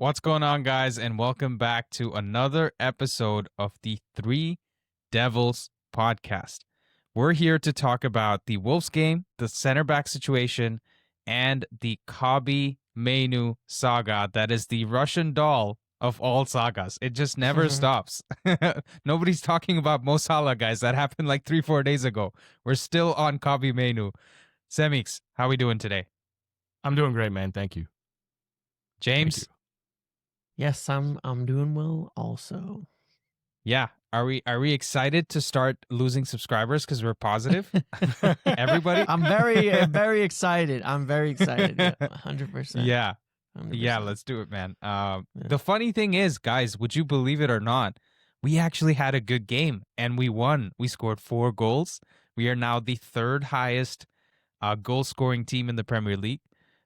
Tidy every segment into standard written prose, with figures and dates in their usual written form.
What's going on, guys, and welcome back to another episode of the Three Devils podcast. We're here to talk about the Wolves game, the center back situation, and the Kobbie Mainoo saga that is the Russian doll of all sagas. It just never stops. Nobody's talking about Mo Salah, guys. That happened like 3-4 days ago. We're still on Kobbie Mainoo. Semeex, how we doing today? I'm doing great, man. Thank you. James? Thank you. Yes, I'm doing well also. Yeah. Are we excited to start losing subscribers because we're positive? Everybody? I'm very excited. I'm very excited. Yeah, 100%. Yeah. 100%. Yeah, let's do it, man. The funny thing is, guys, would you believe it or not, we actually had a good game and we won. We scored 4 goals. We are now the third highest goal scoring team in the Premier League.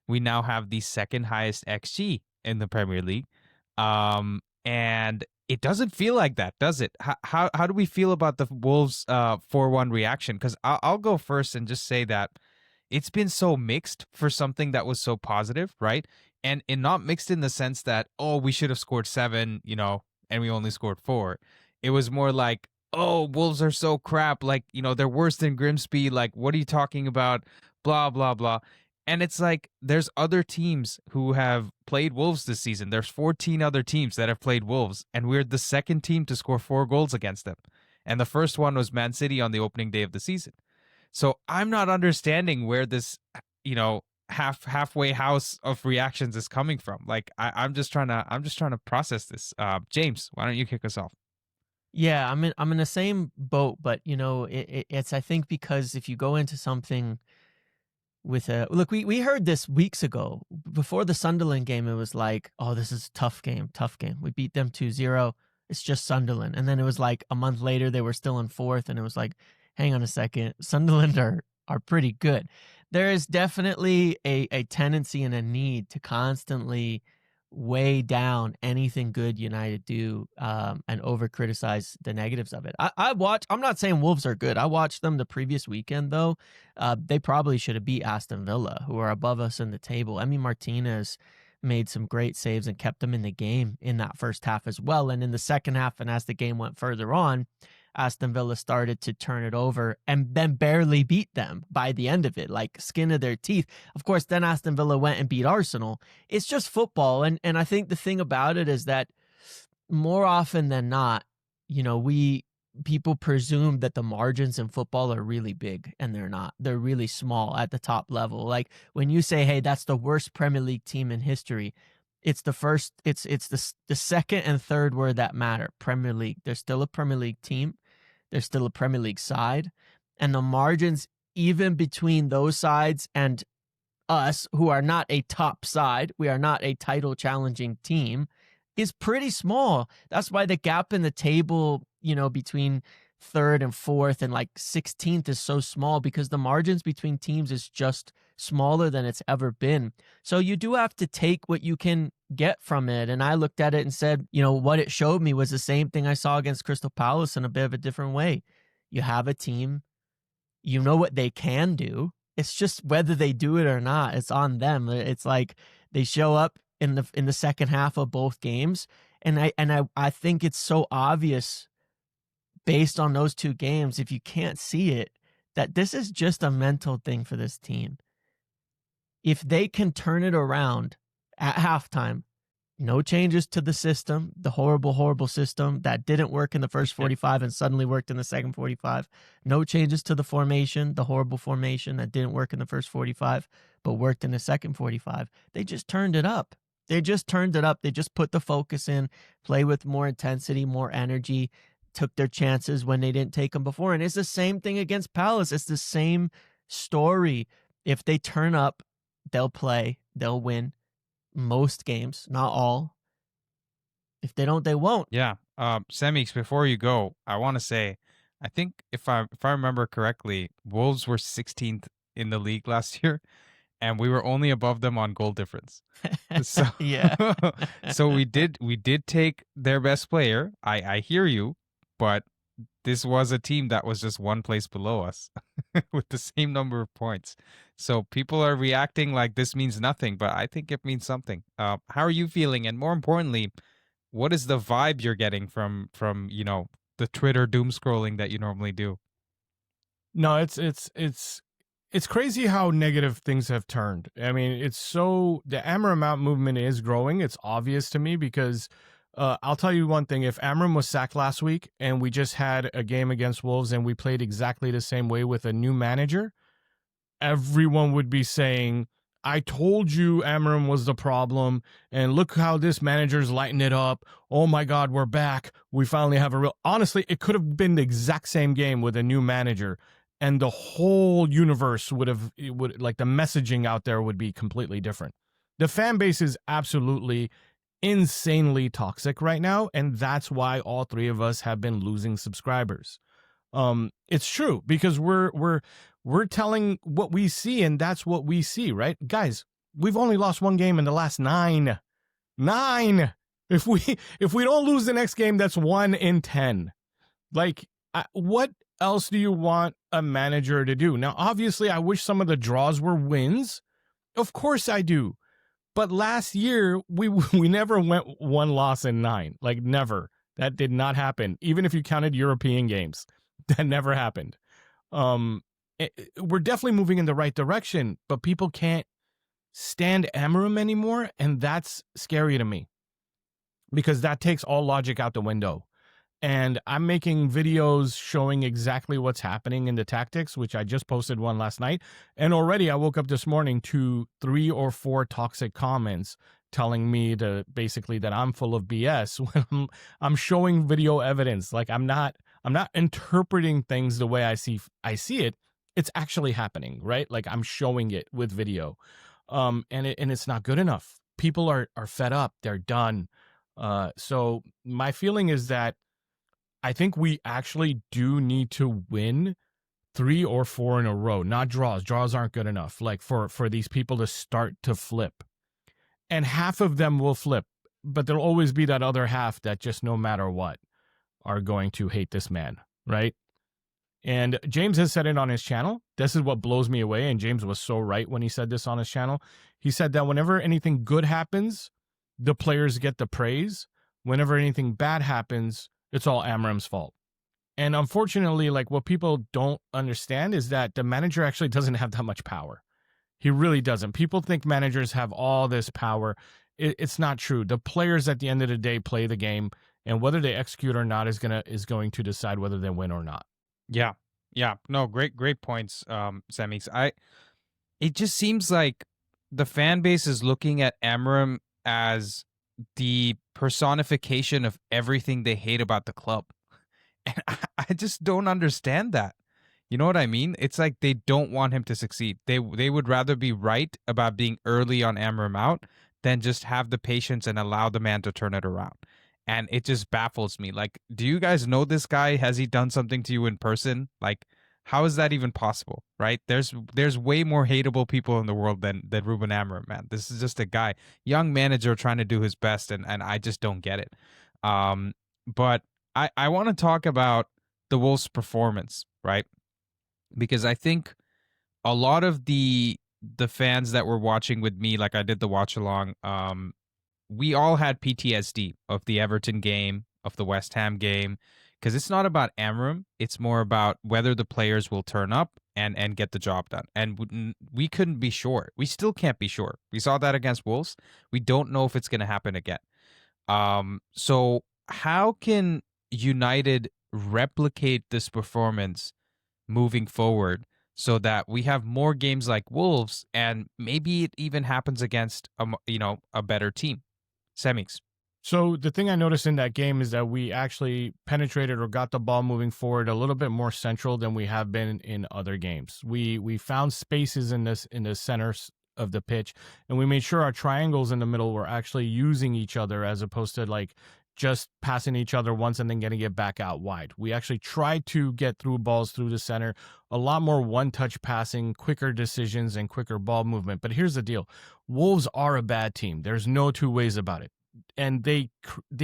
We now have the second highest XG in the Premier League. And it doesn't feel like that, does it? How do we feel about the Wolves 4-1 reaction? Because I'll go first and just say that it's been so mixed for something that was so positive, right? And not mixed in the sense that, oh, we should have scored 7, and we only scored 4. It was more like, oh, Wolves are so crap. Like, they're worse than Grimsby. Like, what are you talking about? Blah, blah, blah. And it's like there's other teams who have played Wolves this season. There's 14 other teams that have played Wolves, and we're the second team to score 4 goals against them. And the first one was Man City on the opening day of the season. So I'm not understanding where this, halfway house of reactions is coming from. Like I'm just trying to process this. James, why don't you kick us off? Yeah, I'm in the same boat, but it's I think because if you go into something with look, we heard this weeks ago before the Sunderland game. It was like, oh, this is a tough game. We beat them 2-0. It's just Sunderland. And then it was like a month later they were still in 4th, and it was like, hang on a second, Sunderland are pretty good. There is definitely a tendency and a need to constantly weigh down anything good United do and over criticize the negatives of it. I'm not saying Wolves are good. I watched them the previous weekend though. They probably should have beat Aston Villa, who are above us in the table. I mean, Martinez made some great saves and kept them in the game in that first half as well. And in the second half, and as the game went further on, Aston Villa started to turn it over and then barely beat them by the end of it, like skin of their teeth. Of course, then Aston Villa went and beat Arsenal. It's just football. And I think the thing about it is that more often than not, people presume that the margins in football are really big, and they're not. They're really small at the top level. Like when you say, hey, that's the worst Premier League team in history, it's the second and third word that matter. Premier League. They're still a Premier League team. They're still a Premier League side. And the margins, even between those sides and us, who are not a top side, we are not a title challenging team, is pretty small. That's why the gap in the table, between 3rd and 4th and like 16th is so small, because the margins between teams is just smaller than it's ever been. So you do have to take what you can get from it. And I looked at it and said, what it showed me was the same thing I saw against Crystal Palace in a bit of a different way. You have a team, you know what they can do. It's just whether they do it or not, it's on them. It's like they show up in the second half of both games. And I think it's so obvious based on those 2 games, if you can't see it, that this is just a mental thing for this team. If they can turn it around at halftime, no changes to the system, the horrible system that didn't work in the first 45 and suddenly worked in the second 45. No changes to the formation, the horrible formation that didn't work in the first 45, but worked in the second 45. They just turned it up. They just put the focus in, play with more intensity, more energy, took their chances when they didn't take them before. And it's the same thing against Palace. It's the same story. If they turn up, they'll play, they'll win most games, not all. If they don't, they won't. Yeah. Semeex, before you go, I want to say, I think if I remember correctly, Wolves were 16th in the league last year, and we were only above them on goal difference. So yeah. So we did take their best player. I hear you, but this was a team that was just one place below us with the same number of points. So people are reacting like this means nothing, but I think it means something. How are you feeling? And more importantly, what is the vibe you're getting from the Twitter doom scrolling that you normally do? No, it's crazy how negative things have turned. I mean, the Amorim out movement is growing. It's obvious to me because I'll tell you one thing. If Amorim was sacked last week and we just had a game against Wolves and we played exactly the same way with a new manager, everyone would be saying, I told you Amorim was the problem, and look how this manager's lighting it up. Oh my God, we're back. We finally have a real... Honestly, it could have been the exact same game with a new manager, and the whole universe would like the messaging out there would be completely different. The fan base is absolutely insanely toxic right now, and that's why all three of us have been losing subscribers. It's true because we're telling what we see, and that's what we see, right? Guys, we've only lost one game in the last 9. 9. If we don't lose the next game, that's 1 in 10. Like, what else do you want a manager to do? Now, obviously, I wish some of the draws were wins. Of course I do. But last year, we never went 1 loss in 9. Like, never. That did not happen. Even if you counted European games, that never happened. We're definitely moving in the right direction, but people can't stand Amorim anymore, and that's scary to me because that takes all logic out the window. And I'm making videos showing exactly what's happening in the tactics, which I just posted one last night. And already I woke up this morning to 3 or 4 toxic comments telling me basically that I'm full of BS when I'm showing video evidence. Like I'm not interpreting things the way I see it. It's actually happening, right? Like I'm showing it with video. And it's not good enough. People are fed up. They're done. So my feeling is that I think we actually do need to win 3 or 4 in a row, not draws. Draws aren't good enough. Like for these people to start to flip. And half of them will flip, but there'll always be that other half that just no matter what are going to hate this man, right? And James has said it on his channel. This is what blows me away, and James was so right when he said this on his channel. He said that whenever anything good happens, the players get the praise. Whenever anything bad happens, it's all Amorim's fault. And unfortunately, like what people don't understand is that the manager actually doesn't have that much power. He really doesn't. People think managers have all this power. It's not true. The players at the end of the day play the game, and whether they execute or not is going to decide whether they win or not. Yeah. No, great points, Semeex. It just seems like the fan base is looking at Amorim as the personification of everything they hate about the club. And I just don't understand that. You know what I mean? It's like they don't want him to succeed. They would rather be right about being early on Amorim out than just have the patience and allow the man to turn it around. And it just baffles me. Like, do you guys know this guy? Has he done something to you in person? Like, how is that even possible, right? There's way more hateable people in the world than Ruben Amorim, man. This is just a guy, young manager trying to do his best, and I just don't get it. But I want to talk about the Wolves' performance, right? Because I think a lot of the fans that were watching with me, like I did the watch along, we all had PTSD of the Everton game, of the West Ham game, because it's not about Amorim. It's more about whether the players will turn up and get the job done. And we couldn't be sure. We still can't be sure. We saw that against Wolves. We don't know if it's going to happen again. So how can United replicate this performance moving forward so that we have more games like Wolves and maybe it even happens against a better team? Semeex. So the thing I noticed in that game is that we actually penetrated or got the ball moving forward a little bit more central than we have been in other games. We found spaces in the center of the pitch, and we made sure our triangles in the middle were actually using each other as opposed to like just passing each other once and then getting it back out wide. We actually tried to get through balls through the center, a lot more one-touch passing, quicker decisions, and quicker ball movement. But here's the deal. Wolves are a bad team. There's no two ways about it. And they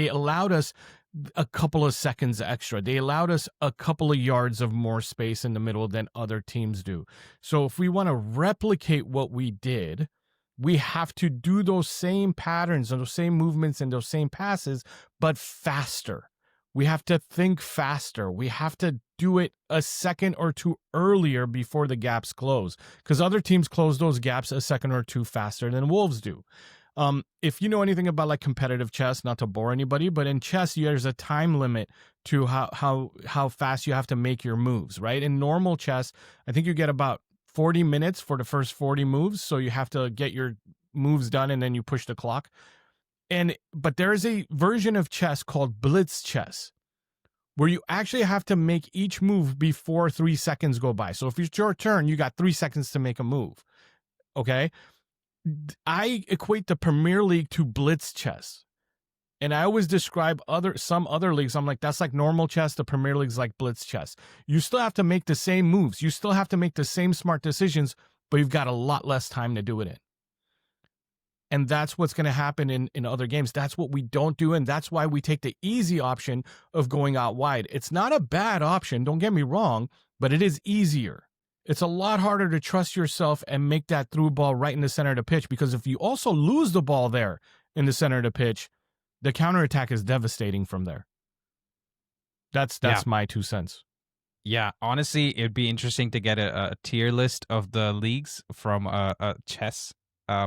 allowed us, a couple of seconds extra. They allowed us a couple of yards of more space in the middle than other teams do. So if we want to replicate what we did, we have to do those same patterns and those same movements and those same passes, but faster. We have to think faster. We have to do it a second or two earlier before the gaps close, because other teams close those gaps a second or two faster than Wolves do. If you know anything about like competitive chess, not to bore anybody, but in chess, there's a time limit to how fast you have to make your moves, right? In normal chess, I think you get about 40 minutes for the first 40 moves. So you have to get your moves done and then you push the clock. But there is a version of chess called blitz chess, where you actually have to make each move before 3 seconds go by. So if it's your turn, you got 3 seconds to make a move. Okay. I equate the Premier League to blitz chess. And I always describe some other leagues. I'm like, that's like normal chess. The Premier League's like blitz chess. You still have to make the same moves. You still have to make the same smart decisions, but you've got a lot less time to do it in. And that's what's going to happen in other games. That's what we don't do. And that's why we take the easy option of going out wide. It's not a bad option. Don't get me wrong, but it is easier. It's a lot harder to trust yourself and make that through ball right in the center of the pitch, because if you also lose the ball there in the center of the pitch, the counterattack is devastating from there. That's my 2 cents. Yeah, honestly, it'd be interesting to get a tier list of the leagues from a chess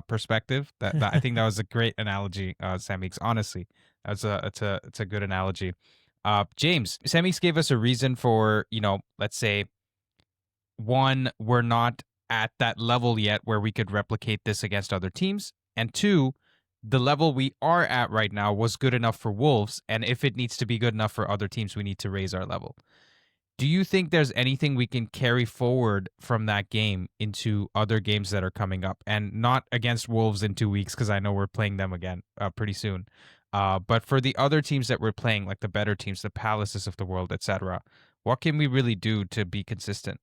perspective. That I think that was a great analogy, Semeex. Honestly, it's a good analogy. James, Semeex gave us a reason for, let's say, one, we're not at that level yet where we could replicate this against other teams, and two, the level we are at right now was good enough for Wolves, and if it needs to be good enough for other teams, we need to raise our level. Do you think there's anything we can carry forward from that game into other games that are coming up? And not against Wolves in 2 weeks, because I know we're playing them again pretty soon. But for the other teams that we're playing, like the better teams, the Palaces of the world, etc., what can we really do to be consistent?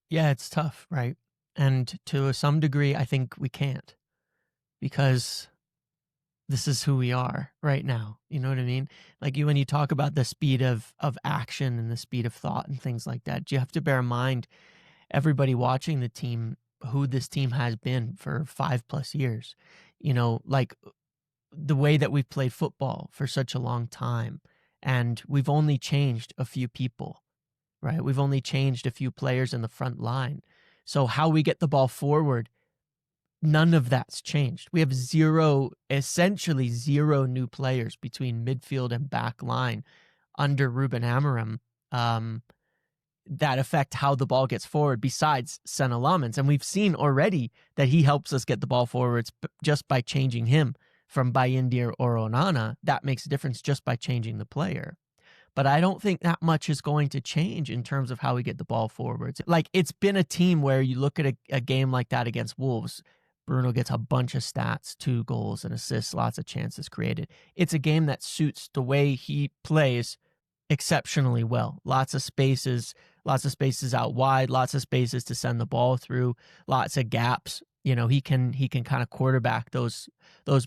Yeah, it's tough, right? And to some degree, I think we can't, because this is who we are right now. You know what I mean? Like when you talk about the speed of action and the speed of thought and things like that, you have to bear in mind everybody watching the team, who this team has been for 5+ years. Like the way that we've played football for such a long time, and we've only changed a few people, right? We've only changed a few players in the front line. So how we get the ball forward, none of that's changed. We have essentially zero new players between midfield and back line under Ruben Amorim that affect how the ball gets forward, besides Sena Lamens. And we've seen already that he helps us get the ball forwards just by changing him from Bayindir or Onana. That makes a difference just by changing the player. But I don't think that much is going to change in terms of how we get the ball forwards. Like, it's been a team where you look at a game like that against Wolves, Bruno gets a bunch of stats, 2 goals and assists, lots of chances created. It's a game that suits the way he plays exceptionally well. Lots of spaces out wide, lots of spaces to send the ball through, lots of gaps. He can kind of quarterback those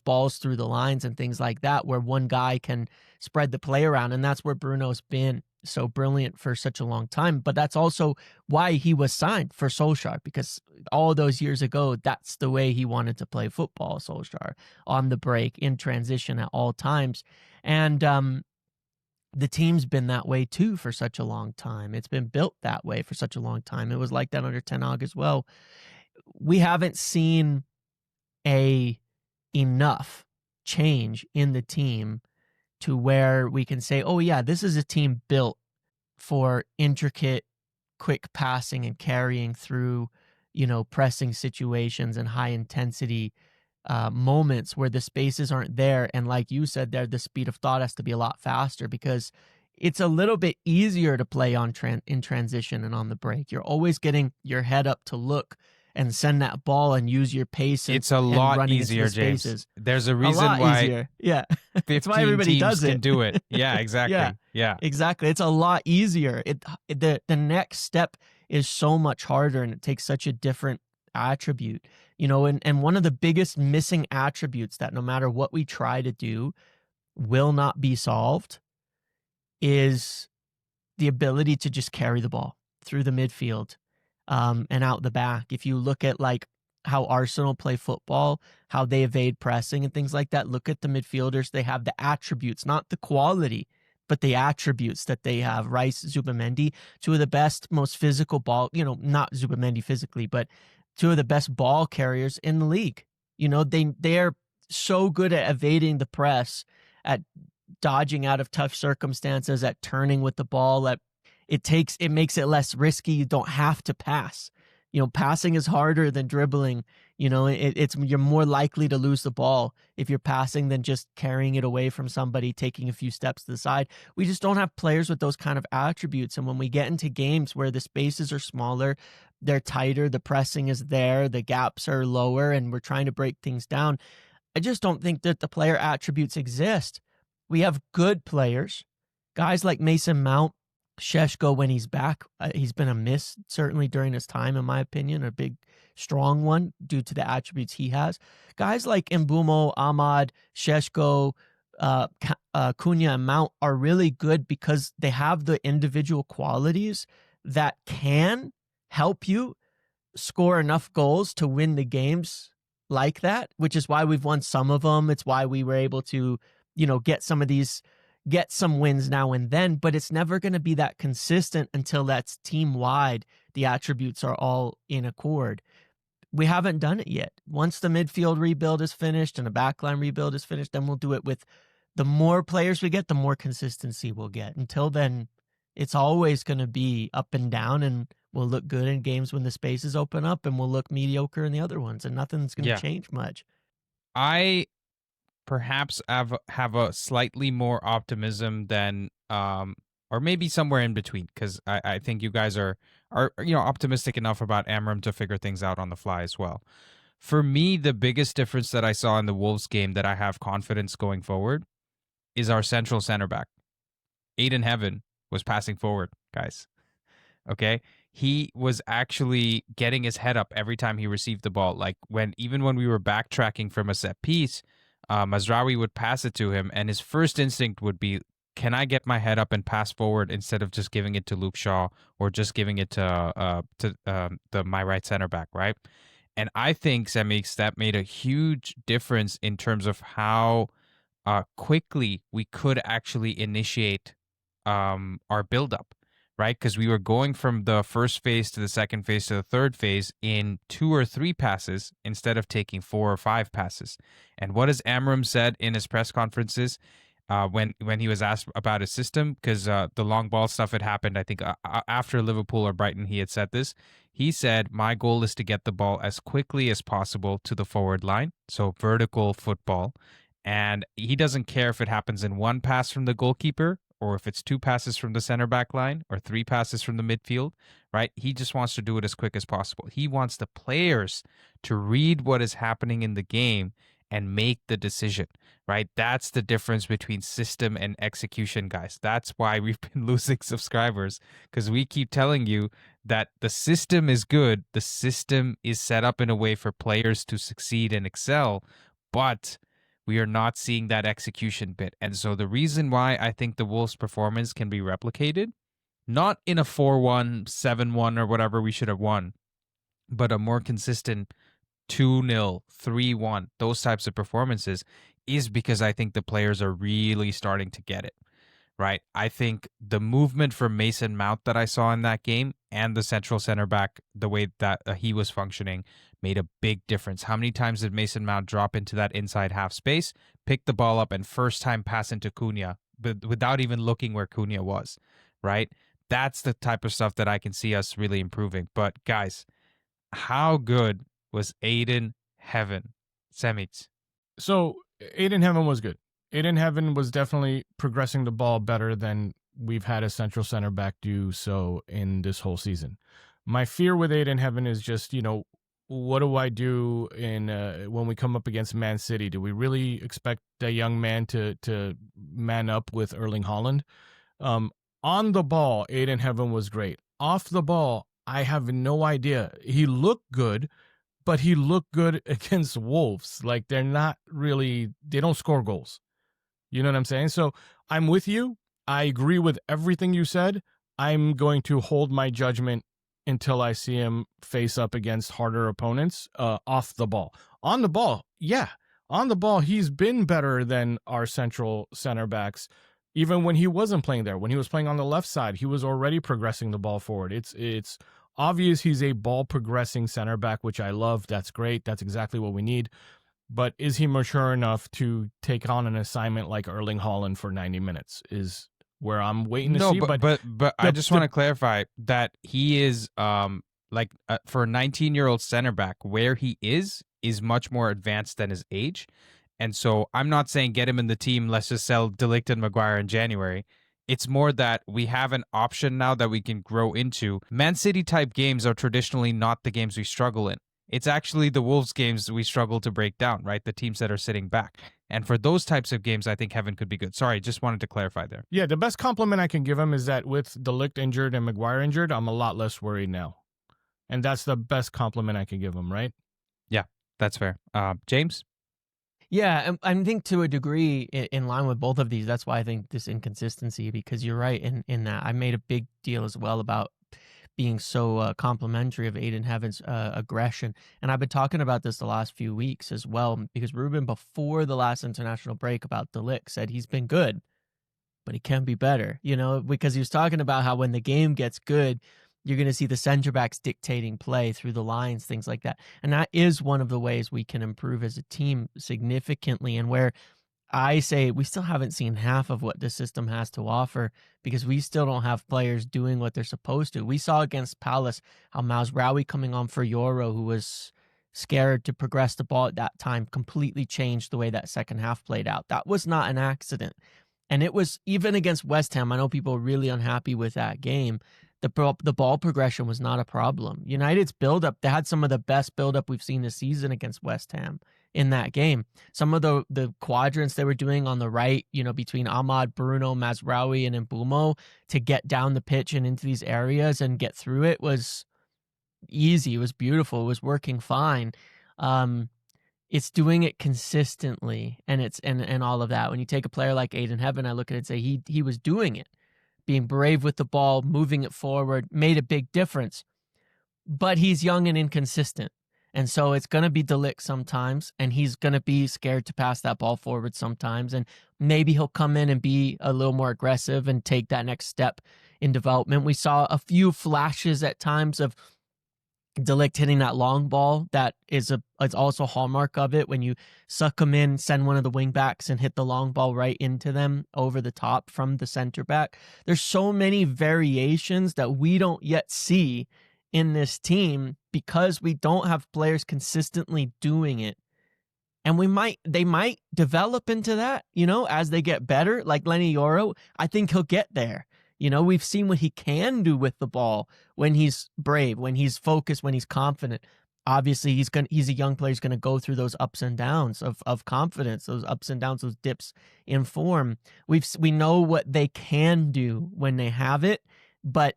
balls through the lines and things like that, where one guy can spread the play around. And that's where Bruno's been so brilliant for such a long time. But that's also why he was signed for Solskjaer, because all those years ago, that's the way he wanted to play football, Solskjaer, on the break, in transition at all times. And the team's been that way too for such a long time. It's been built that way for such a long time. It was like that under Ten Hag as well. We haven't seen enough change in the team to where we can say, oh yeah, this is a team built for intricate, quick passing and carrying through, pressing situations and high intensity moments where the spaces aren't there. And like you said there, the speed of thought has to be a lot faster, because it's a little bit easier to play in transition and on the break. You're always getting your head up to look and send that ball and use your pace. It's a lot easier, James. There's a reason why easier. Yeah. 15 why everybody teams does it. can do it. Yeah, exactly. Yeah. Exactly. It's a lot easier. The next step is so much harder, and it takes such a different attribute. And one of the biggest missing attributes that no matter what we try to do will not be solved is the ability to just carry the ball through the midfield and out the back. If you look at like how Arsenal play football, how they evade pressing and things like that, look at the midfielders. They have the attributes, not the quality, but the attributes that they have. Rice, Zubimendi, two of the best, most physical ball, not Zubimendi physically, but two of the best ball carriers in the league. They're so good at evading the press, at dodging out of tough circumstances, at turning with the ball. It makes it less risky. You don't have to pass. Passing is harder than dribbling. You're more likely to lose the ball if you're passing than just carrying it away from somebody, taking a few steps to the side. We just don't have players with those kind of attributes. And when we get into games where the spaces are smaller, they're tighter, the pressing is there, the gaps are lower, and we're trying to break things down, I just don't think that the player attributes exist. We have good players, guys like Mason Mount, Šeško when he's back. He's been a miss, certainly during his time, in my opinion, a big, strong one due to the attributes he has. Guys like Mbumo, Ahmad, Šeško, Cunha, and Mount are really good because they have the individual qualities that can help you score enough goals to win the games like that, which is why we've won some of them. It's why we were able to, get some wins now and then, but it's never going to be that consistent until that's team wide. The attributes are all in accord. We haven't done it yet. Once the midfield rebuild is finished and the backline rebuild is finished, then we'll do it with the more players we get, the more consistency we'll get. Until then, it's always going to be up and down, and we'll look good in games when the spaces open up, and we'll look mediocre in the other ones, and nothing's going to change much. I perhaps have a slightly more optimism than or maybe somewhere in between, because I think you guys are optimistic enough about Amorim to figure things out on the fly as well. For me, the biggest difference that I saw in the Wolves game that I have confidence going forward is our central center back. Ayden Heaven was passing forward, guys. Okay? He was actually getting his head up every time he received the ball. Like even when we were backtracking from a set piece, Mazraoui would pass it to him, and his first instinct would be, can I get my head up and pass forward instead of just giving it to Luke Shaw or just giving it to my right center back, right? And I think, Semeex, that made a huge difference in terms of how quickly we could actually initiate our buildup, right? Because we were going from the first phase to the second phase to the third phase in 2 or 3 passes instead of taking 4 or 5 passes. And what has Amorim said in his press conferences when he was asked about his system? Because the long ball stuff had happened, I think, after Liverpool or Brighton, he had said this. He said, my goal is to get the ball as quickly as possible to the forward line, so vertical football. And he doesn't care if it happens in 1 pass from the goalkeeper or if it's 2 passes from the center back line or 3 passes from the midfield, right? He just wants to do it as quick as possible. He wants the players to read what is happening in the game and make the decision, right? That's the difference between system and execution, guys. That's why we've been losing subscribers, because we keep telling you that the system is good. The system is set up in a way for players to succeed and excel, but we are not seeing that execution bit. And so the reason why I think the Wolves' performance can be replicated, not in a 4-1, 7-1, or whatever we should have won, but a more consistent 2-0, 3-1, those types of performances, is because I think the players are really starting to get it, right? I think the movement from Mason Mount that I saw in that game and the central center back, the way that he was functioning, made a big difference. How many times did Mason Mount drop into that inside half space, pick the ball up, and first time pass into Cunha, but without even looking where Cunha was, right? That's the type of stuff that I can see us really improving. But guys, how good was Ayden Heaven? Semeex. So Ayden Heaven was good. Ayden Heaven was definitely progressing the ball better than we've had a central center back do so in this whole season. My fear with Ayden Heaven is just, what do I do when we come up against Man City? Do we really expect that young man to man up with Erling Haaland? On the ball, Ayden Heaven was great. Off the ball, I have no idea. He looked good, but he looked good against Wolves. Like, they don't score goals. You know what I'm saying? So I'm with you. I agree with everything you said. I'm going to hold my judgment until I see him face up against harder opponents off the ball. On the ball, yeah. On the ball, he's been better than our central center backs. Even when he wasn't playing there, when he was playing on the left side, he was already progressing the ball forward. It's obvious he's a ball progressing center back, which I love. That's great. That's exactly what we need. But is he mature enough to take on an assignment like Erling Haaland for 90 minutes is where I'm waiting to see. But I just want to clarify that he is for a 19-year-old center back, where he is much more advanced than his age. And so I'm not saying get him in the team, let's just sell De Ligt and Maguire in January. It's more that we have an option now that we can grow into. Man City type games are traditionally not the games we struggle in. It's actually the Wolves games we struggle to break down, right? The teams that are sitting back. And for those types of games, I think Heaven could be good. Sorry, just wanted to clarify there. Yeah, the best compliment I can give him is that with De Ligt injured and Maguire injured, I'm a lot less worried now. And that's the best compliment I can give him, right? Yeah, that's fair. James? Yeah, I think to a degree in line with both of these. That's why I think this inconsistency, because you're right in that. I made a big deal as well about being so complimentary of Ayden Heaven's aggression. And I've been talking about this the last few weeks as well, because Ruben, before the last international break about De Ligt, said he's been good, but he can be better, because he was talking about how when the game gets good, you're going to see the center backs dictating play through the lines, things like that. And that is one of the ways we can improve as a team significantly, and where I say we still haven't seen half of what the system has to offer, because we still don't have players doing what they're supposed to. We saw against Palace how Mazraoui coming on for Euro, who was scared to progress the ball at that time, completely changed the way that second half played out. That was not an accident. And it was even against West Ham. I know people are really unhappy with that game. The ball progression was not a problem. United's build-up, they had some of the best build-up we've seen this season against West Ham in that game. Some of the quadrants they were doing on the right, between Ahmad, Bruno, Mazraoui, and Mbeumo to get down the pitch and into these areas and get through it was easy. It was beautiful. It was working fine. It's doing it consistently, and all of that. When you take a player like Ayden Heaven, I look at it and say he was doing it. Being brave with the ball, moving it forward, made a big difference. But he's young and inconsistent. And so it's going to be De Ligt sometimes, and he's going to be scared to pass that ball forward sometimes. And maybe he'll come in and be a little more aggressive and take that next step in development. We saw a few flashes at times of De Ligt hitting that long ball. That is it's also a hallmark of it, when you suck them in, send one of the wing backs and hit the long ball right into them over the top from the center back. There's so many variations that we don't yet see in this team because we don't have players consistently doing it. And they might develop into that, as they get better. Like Lenny Yoro, I think he'll get there. We've seen what he can do with the ball when he's brave, when he's focused, when he's confident. Obviously, he's a young player. He's going to go through those ups and downs of confidence, those ups and downs, those dips in form. We know what they can do when they have it, but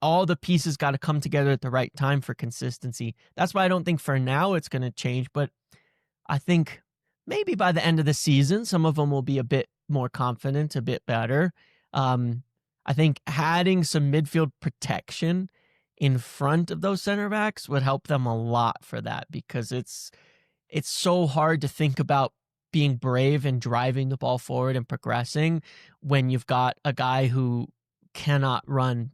all the pieces got to come together at the right time for consistency. That's why I don't think for now it's going to change, but I think maybe by the end of the season, some of them will be a bit more confident, a bit better. I think adding some midfield protection in front of those center backs would help them a lot for that, because it's so hard to think about being brave and driving the ball forward and progressing when you've got a guy who cannot run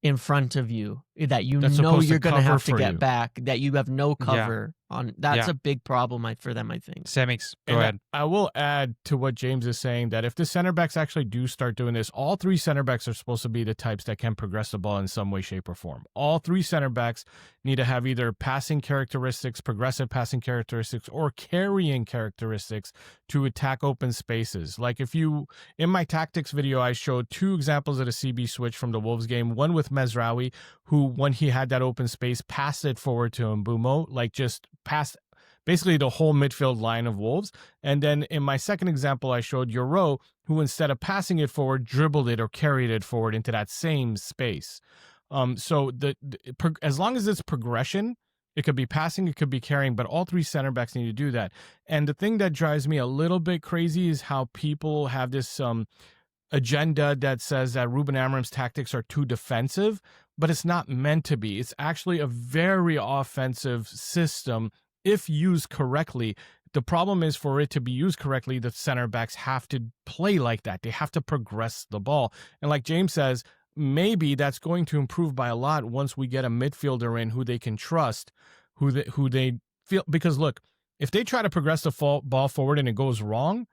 in front of you, that you're going to have to get back, that you have no cover on. That's a big problem for them, I think. Semeex, go ahead. I will add to what James is saying that if the center backs actually do start doing this, all three center backs are supposed to be the types that can progress the ball in some way, shape, or form. All three center backs need to have either passing characteristics, progressive passing characteristics, or carrying characteristics to attack open spaces. Like in my tactics video, I showed two examples of the CB switch from the Wolves game, one with Mazraoui, who, when he had that open space, passed it forward to Mbeumo, like just passed basically the whole midfield line of Wolves. And then in my second example, I showed Euro, who instead of passing it forward, dribbled it or carried it forward into that same space. So as long as it's progression, it could be passing, it could be carrying, but all three center backs need to do that. And the thing that drives me a little bit crazy is how people have this agenda that says that Ruben Amorim's tactics are too defensive, but it's not meant to be. It's actually a very offensive system if used correctly. The problem is, for it to be used correctly, the center backs have to play like that. They have to progress the ball. And like James says, maybe that's going to improve by a lot once we get a midfielder in who they can trust, who they feel. Because look, if they try to progress the ball forward and it goes wrong,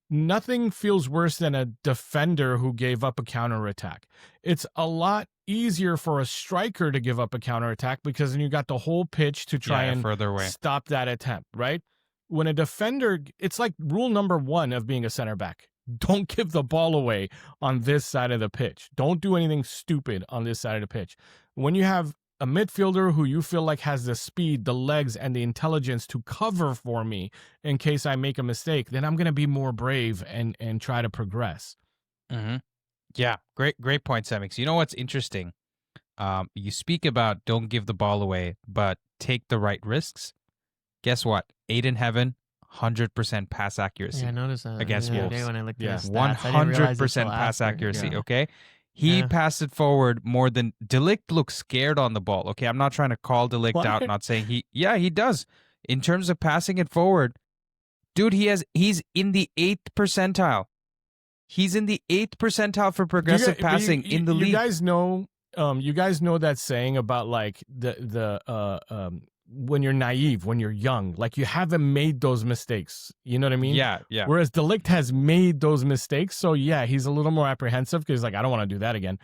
nothing feels worse than a defender who gave up a counterattack. It's a lot easier for a striker to give up a counterattack because then you got the whole pitch to try and further away. Stop that attempt, right? When a defender, it's like rule number 1 of being a center back. Don't give the ball away on this side of the pitch. Don't do anything stupid on this side of the pitch. When you have a midfielder who you feel like has the speed, the legs, and the intelligence to cover for me in case I make a mistake, then I'm going to be more brave and try to progress. Mm-hmm. Yeah, great point, Semeex. You know what's interesting? You speak about don't give the ball away, but take the right risks. Guess what? Ayden Heaven, 100% pass accuracy. Yeah, I noticed that against the other Wolves. day when I looked at his stats. 100% pass accuracy. Yeah. Okay, he passed it forward more than De Ligt looks scared on the ball. Okay, I'm not trying to call De Ligt out. Not saying he does in terms of passing it forward, dude. He's in the 8th percentile. He's in the 8th percentile for progressive passing in the league. You guys know that saying about like the when you're naive, when you're young, like you haven't made those mistakes. You know what I mean? Yeah. Whereas De Ligt has made those mistakes, so yeah, he's a little more apprehensive because like I don't want to do that again.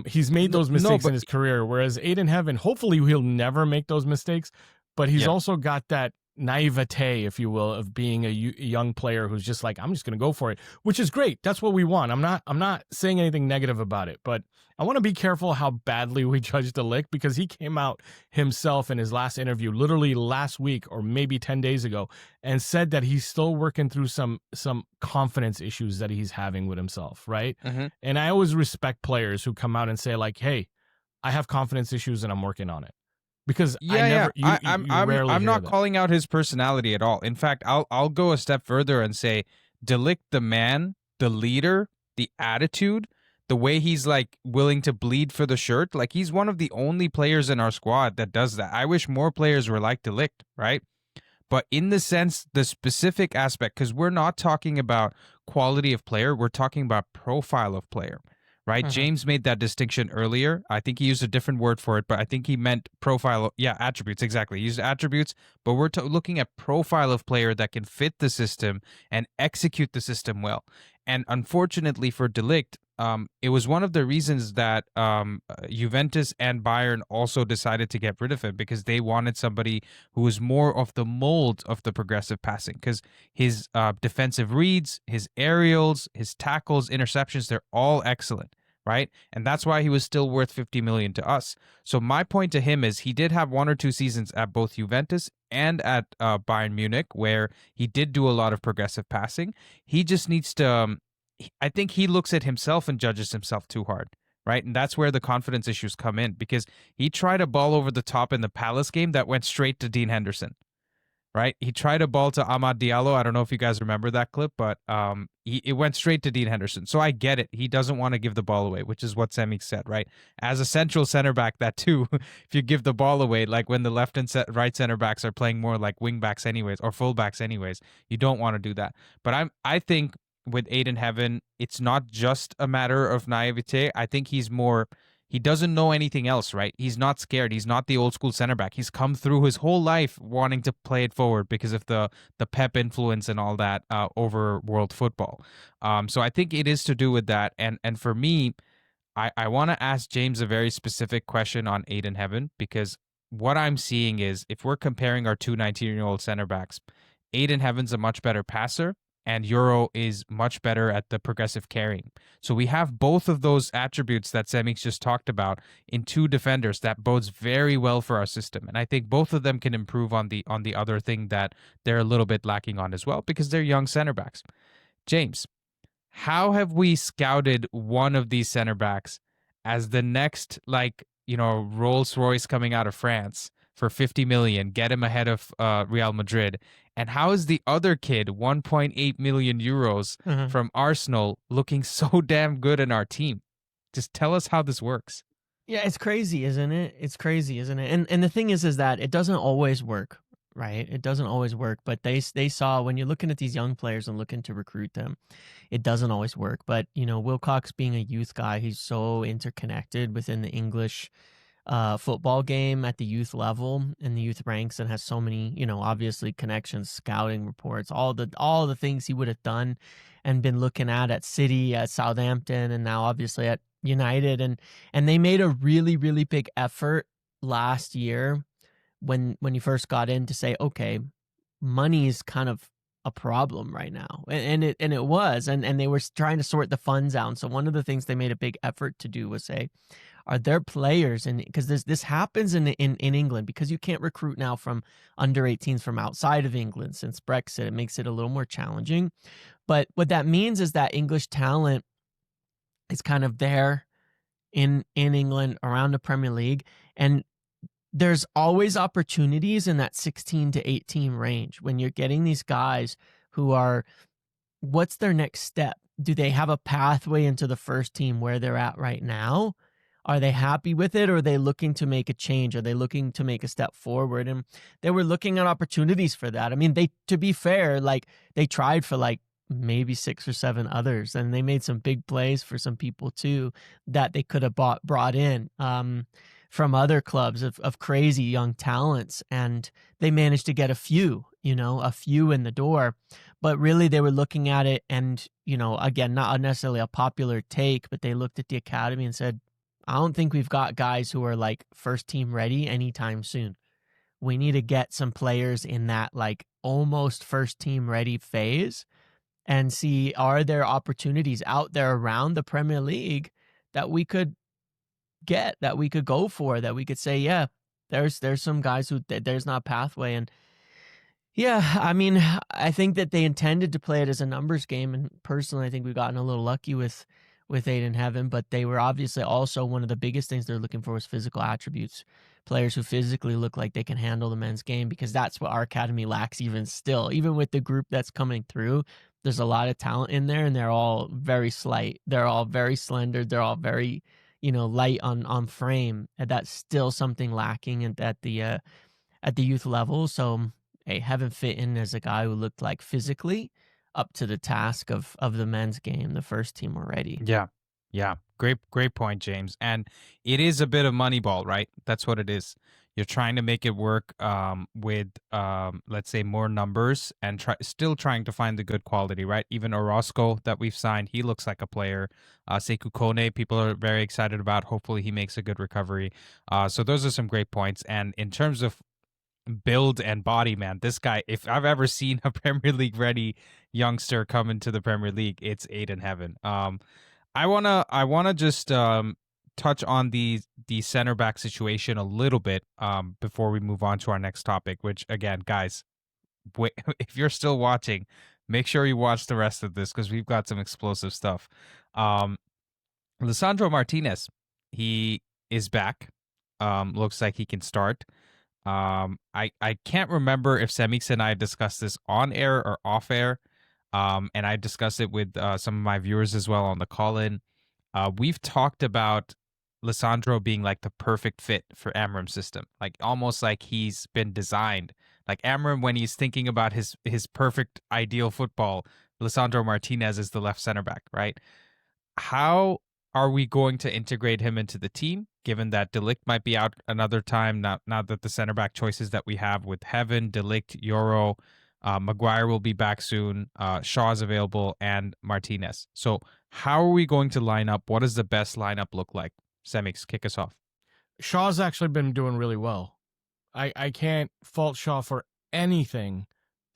He's made those mistakes in his career, whereas Ayden Heaven, hopefully he'll never make those mistakes, but he's also got that naivete, if you will, of being a young player who's just like, I'm just going to go for it, which is great. That's what we want. I'm not saying anything negative about it, but I want to be careful how badly we judge De Ligt because he came out himself in his last interview, literally last week or maybe 10 days ago, and said that he's still working through some confidence issues that he's having with himself, right? Mm-hmm. And I always respect players who come out and say like, hey, I have confidence issues and I'm working on it. Because I'm not calling out his personality at all. In fact, I'll go a step further and say De Ligt, the man, the leader, the attitude, the way he's like willing to bleed for the shirt, like he's one of the only players in our squad that does that. I wish more players were like De Ligt, right? But in the sense, the specific aspect, because we're not talking about quality of player, we're talking about profile of player. Right? Mm-hmm. James made that distinction earlier. I think he used a different word for it, but I think he meant profile. Yeah, attributes. Exactly. He used attributes, but we're looking at profile of player that can fit the system and execute the system well. And unfortunately for De Ligt, it was one of the reasons that Juventus and Bayern also decided to get rid of him because they wanted somebody who was more of the mold of the progressive passing because his defensive reads, his aerials, his tackles, interceptions, they're all excellent. Right? And that's why he was still worth 50 million to us. So my point to him is he did have 1 or 2 seasons at both Juventus and at Bayern Munich where he did do a lot of progressive passing. He just needs to, I think he looks at himself and judges himself too hard. Right? And that's where the confidence issues come in because he tried a ball over the top in the Palace game that went straight to Dean Henderson. Right? He tried a ball to Amad Diallo. I don't know if you guys remember that clip, but it went straight to Dean Henderson. So I get it. He doesn't want to give the ball away, which is what Semeex said, right? As a central center back, that too, if you give the ball away, like when the left and right center backs are playing more like wing backs anyways, or full backs anyways, you don't want to do that. But I think with Ayden Heaven, it's not just a matter of naivete. I think he doesn't know anything else, right? He's not scared. He's not the old school center back. He's come through his whole life wanting to play it forward because of the Pep influence and all that over world football. So I think it is to do with that. And for me, I want to ask James a very specific question on Ayden Heaven because what I'm seeing is if we're comparing our two 19-year-old center backs, Ayden Heaven's a much better passer and Euro is much better at the progressive carrying. So we have both of those attributes that Semeex just talked about in 2 defenders that bodes very well for our system. And I think both of them can improve on the other thing that they're a little bit lacking on as well because they're young center backs. James, how have we scouted one of these center backs as the next, Rolls Royce coming out of France for 50 million, get him ahead of Real Madrid? And how is the other kid, 1.8 million euros from Arsenal, looking so damn good in our team? Just tell us how this works. Yeah, it's crazy, isn't it? It's crazy, isn't it? And the thing is that it doesn't always work, right? It doesn't always work. But they saw, when you're looking at these young players and looking to recruit them, it doesn't always work. But, you know, Wilcox being a youth guy, he's so interconnected within the English football game at the youth level and the youth ranks, and has so many, you know, obviously connections, scouting reports, all the things he would have done and been looking at City, at Southampton, and now obviously at United, and they made a really, really big effort last year when he first got in to say, okay, money is kind of a problem right now, and it was, and they were trying to sort the funds out. So one of the things they made a big effort to do was say, are there players, and because this happens in England, because you can't recruit now from under 18s from outside of England since Brexit, it makes it a little more challenging. But what that means is that English talent is kind of there in England around the Premier League, and there's always opportunities in that 16 to 18 range when you're getting these guys who are, what's their next step? Do they have a pathway into the first team where they're at right now? Are they happy with it, or are they looking to make a change? Are they looking to make a step forward? And they were looking at opportunities for that. I mean, to be fair, like, they tried for like maybe 6 or 7 others, and they made some big plays for some people too that they could have brought in from other clubs of crazy young talents, and they managed to get a few in the door. But really, they were looking at it, and, you know, again, not necessarily a popular take, but they looked at the academy and said, I don't think we've got guys who are like first team ready anytime soon. We need to get some players in that like almost first team ready phase and see, are there opportunities out there around the Premier League that we could get, that we could go for, that we could say, yeah, there's some guys who there's not a pathway. And yeah, I mean, I think that they intended to play it as a numbers game, and personally, I think we've gotten a little lucky with Ayden Heaven, but they were obviously also, one of the biggest things they're looking for was physical attributes, players who physically look like they can handle the men's game, because that's what our academy lacks even still. Even with the group that's coming through, there's a lot of talent in there, and they're all very slight. They're all very slender. They're all very, you know, light on frame, and that's still something lacking at the youth level. So, hey, Heaven fit in as a guy who looked like physically up to the task of the men's game, the first team already. Yeah. Great point, James. And it is a bit of Moneyball, right? That's what it is. You're trying to make it work with, let's say, more numbers, and still trying to find the good quality, right? Even Orozco that we've signed, he looks like a player. Sekou Kone, people are very excited about. Hopefully he makes a good recovery. So those are some great points. And in terms of build and body, man, this guy, if I've ever seen a Premier League ready youngster come into the Premier League, it's Ayden Heaven. I wanna just touch on the center back situation a little bit before we move on to our next topic, which, again, guys, wait, if you're still watching, make sure you watch the rest of this, because we've got some explosive stuff. Lisandro Martinez, he is back. Looks like he can start. I can't remember if Semeex and I discussed this on air or off air. And I discussed it with some of my viewers as well on the call-in. We've talked about Lisandro being like the perfect fit for Amorim's system, like almost like he's been designed. Like Amorim, when he's thinking about his perfect ideal football, Lisandro Martinez is the left center back, right? How are we going to integrate him into the team, given that De Ligt might be out another time, now that the center back choices that we have with Heaven, De Ligt, Euro, Maguire will be back soon, Shaw's available, and Martinez. So how are we going to line up? What does the best lineup look like? Semeex, kick us off. Shaw's actually been doing really well. I can't fault Shaw for anything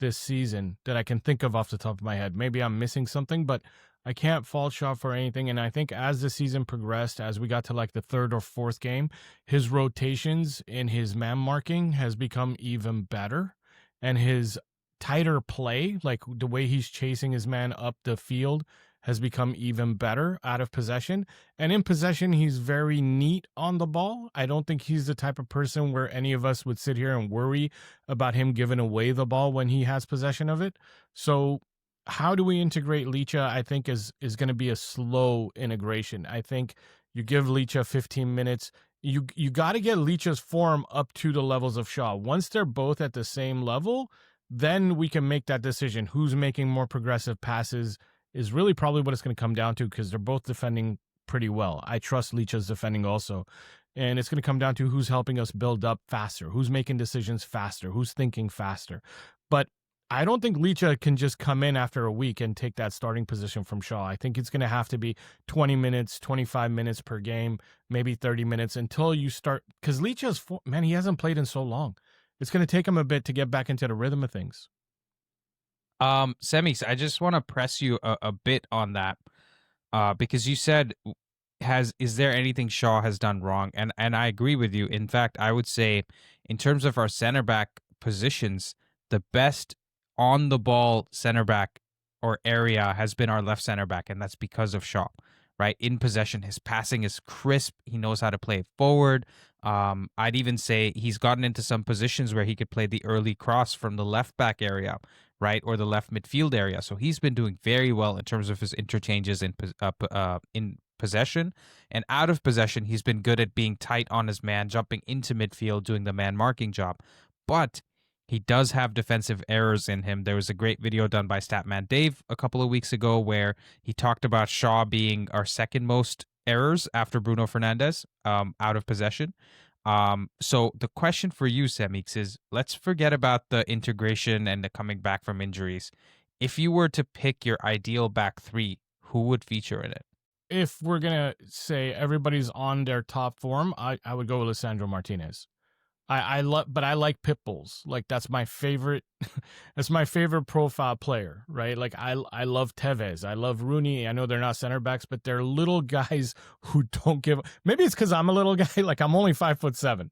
this season that I can think of off the top of my head. Maybe I'm missing something, but I can't fault Shaw for anything. And I think as the season progressed, as we got to like the third or fourth game, his rotations in his man marking has become even better. And his tighter play, like the way he's chasing his man up the field, has become even better out of possession. And in possession, he's very neat on the ball. I don't think he's the type of person where any of us would sit here and worry about him giving away the ball when he has possession of it. So how do we integrate Licha, I think, is going to be a slow integration. I think you give Licha 15 minutes. You got to get Licha's form up to the levels of Shaw. Once they're both at the same level, then we can make that decision. Who's making more progressive passes is really probably what it's going to come down to, because they're both defending pretty well. I trust Licha's defending also. And it's going to come down to who's helping us build up faster, who's making decisions faster, who's thinking faster. But I don't think Licha can just come in after a week and take that starting position from Shaw. I think it's going to have to be 20 minutes, 25 minutes per game, maybe 30 minutes until you start. Because Licha's, man, he hasn't played in so long. It's going to take him a bit to get back into the rhythm of things. Semeex, I just want to press you a bit on that, because you said, is there anything Shaw has done wrong? And I agree with you. In fact, I would say in terms of our center back positions, the best on the ball center back or area has been our left center back, and that's because of Shaw, right? In possession, his passing is crisp. He knows how to play forward. I'd even say he's gotten into some positions where he could play the early cross from the left back area, right, or the left midfield area. So he's been doing very well in terms of his interchanges in possession. And out of possession, he's been good at being tight on his man, jumping into midfield, doing the man marking job. But he does have defensive errors in him. There was a great video done by Statman Dave a couple of weeks ago where he talked about Shaw being our second most errors after Bruno Fernandes out of possession. So the question for you, Semeex, is let's forget about the integration and the coming back from injuries. If you were to pick your ideal back three, who would feature in it? If we're going to say everybody's on their top form, I would go with Lisandro Martinez. I like pit bulls. Like, that's my favorite. That's my favorite profile player, right? Like, I love Tevez. I love Rooney. I know they're not center backs, but they're little guys who don't give. Maybe it's because I'm a little guy. Like, I'm only 5'7". You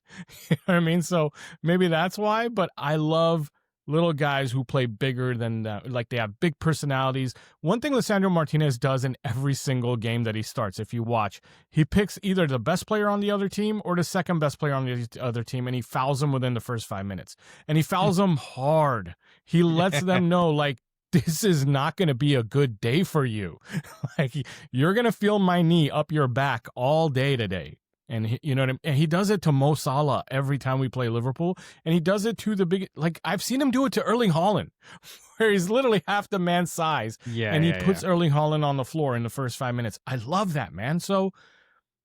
know what I mean? So maybe that's why. But I love little guys who play bigger than that. Like, they have big personalities. One thing Lisandro Martinez does in every single game that he starts, if you watch, he picks either the best player on the other team or the second best player on the other team, and he fouls them within the first 5 minutes. And he fouls them hard. He lets them know, like, this is not going to be a good day for you. Like, you're going to feel my knee up your back all day today. And he, you know what I mean? And he does it to Mo Salah every time we play Liverpool. And he does it to the big, like, I've seen him do it to Erling Haaland, where he's literally half the man's size. Yeah. And he puts Erling Haaland on the floor in the first 5 minutes. I love that, man. So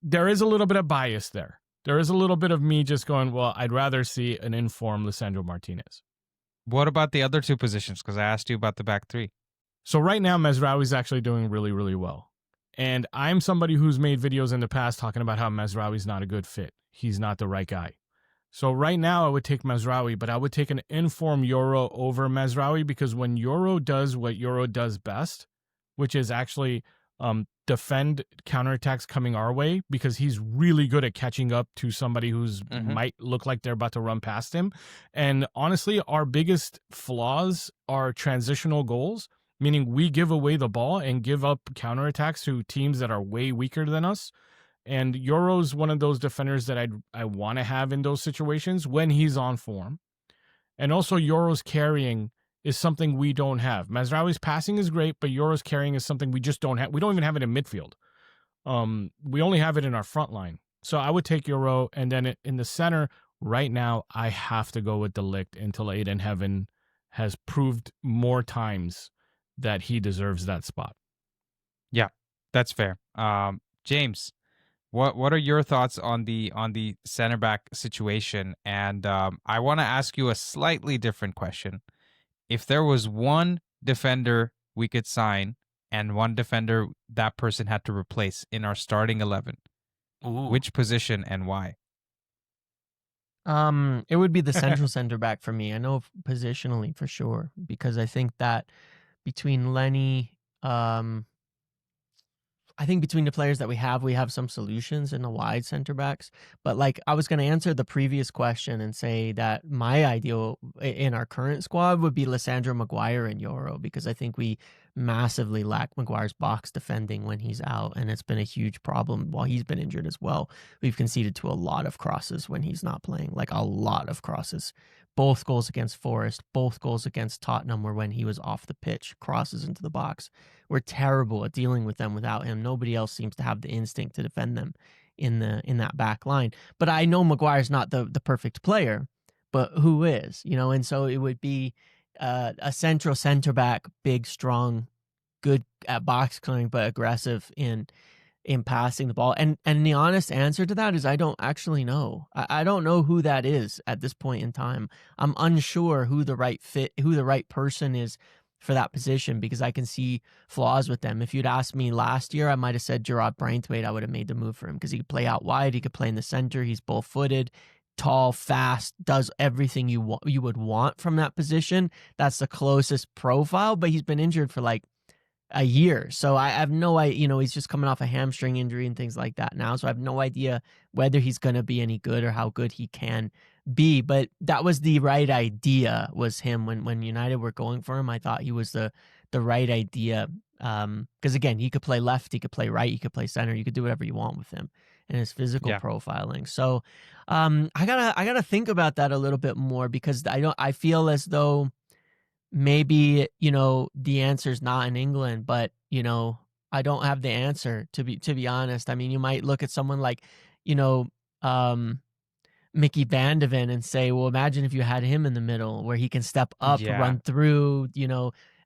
there is a little bit of bias there. There is a little bit of me just going, well, I'd rather see an informed Lisandro Martinez. What about the other two positions? Because I asked you about the back three. So right now, Mazraoui's actually doing really, really well. And I'm somebody who's made videos in the past talking about how Mazraoui's not a good fit. He's not the right guy. So right now I would take Mazraoui, but I would take an informed Euro over Mazraoui, because when Euro does what Euro does best, which is actually defend counterattacks coming our way, because he's really good at catching up to somebody who's might look like they're about to run past him. And honestly, our biggest flaws are transitional goals, meaning we give away the ball and give up counterattacks to teams that are way weaker than us. And Euro's one of those defenders that I want to have in those situations when he's on form. And also Euro's carrying is something we don't have. Mazraoui's passing is great, but Euro's carrying is something we just don't have. We don't even have it in midfield. We only have it in our front line. So I would take Euro, and then in the center right now, I have to go with De Ligt until Ayden Heaven has proved more times that he deserves that spot. Yeah, that's fair. James, what are your thoughts on the center back situation? And I want to ask you a slightly different question. If there was one defender we could sign and one defender that person had to replace in our starting 11, which position and why? It would be the central center back for me. I know positionally for sure, because I think that between Lenny, I think between the players that we have some solutions in the wide center backs. But like, I was going to answer the previous question and say that my ideal in our current squad would be Lisandro Maguire and Euro, because I think we massively lack Maguire's box defending when he's out, and it's been a huge problem while he's been injured as well. We've conceded to a lot of crosses when he's not playing, like a lot of crosses. Both goals against Forest, both goals against Tottenham were when he was off the pitch, crosses into the box. We're terrible at dealing with them without him. Nobody else seems to have the instinct to defend them in that back line. But I know Maguire's not the perfect player, but who is, and so it would be a central center back, big, strong, good at box clearing, but aggressive in passing the ball. And the honest answer to that is I don't actually know. I don't know who that is at this point in time. I'm unsure who the right person is for that position, because I can see flaws with them. If you'd asked me last year, I might have said Gerard Braithwaite. I would have made the move for him because he could play out wide, he could play in the center, he's both-footed, tall, fast, does everything you would want from that position. That's the closest profile, but he's been injured for like a year. So I have no idea, he's just coming off a hamstring injury and things like that now. So I have no idea whether he's going to be any good or how good he can be. But that was the right idea, was him. When United were going for him, I thought he was the right idea. Because again, he could play left, he could play right, he could play center, you could do whatever you want with him and his physical profiling. So I gotta think about that a little bit more, because I feel as though maybe the answer's not in England, but I don't have the answer, to be honest. I mean, you might look at someone like Mickey Van de Ven and say, well, imagine if you had him in the middle where he can step up, run through.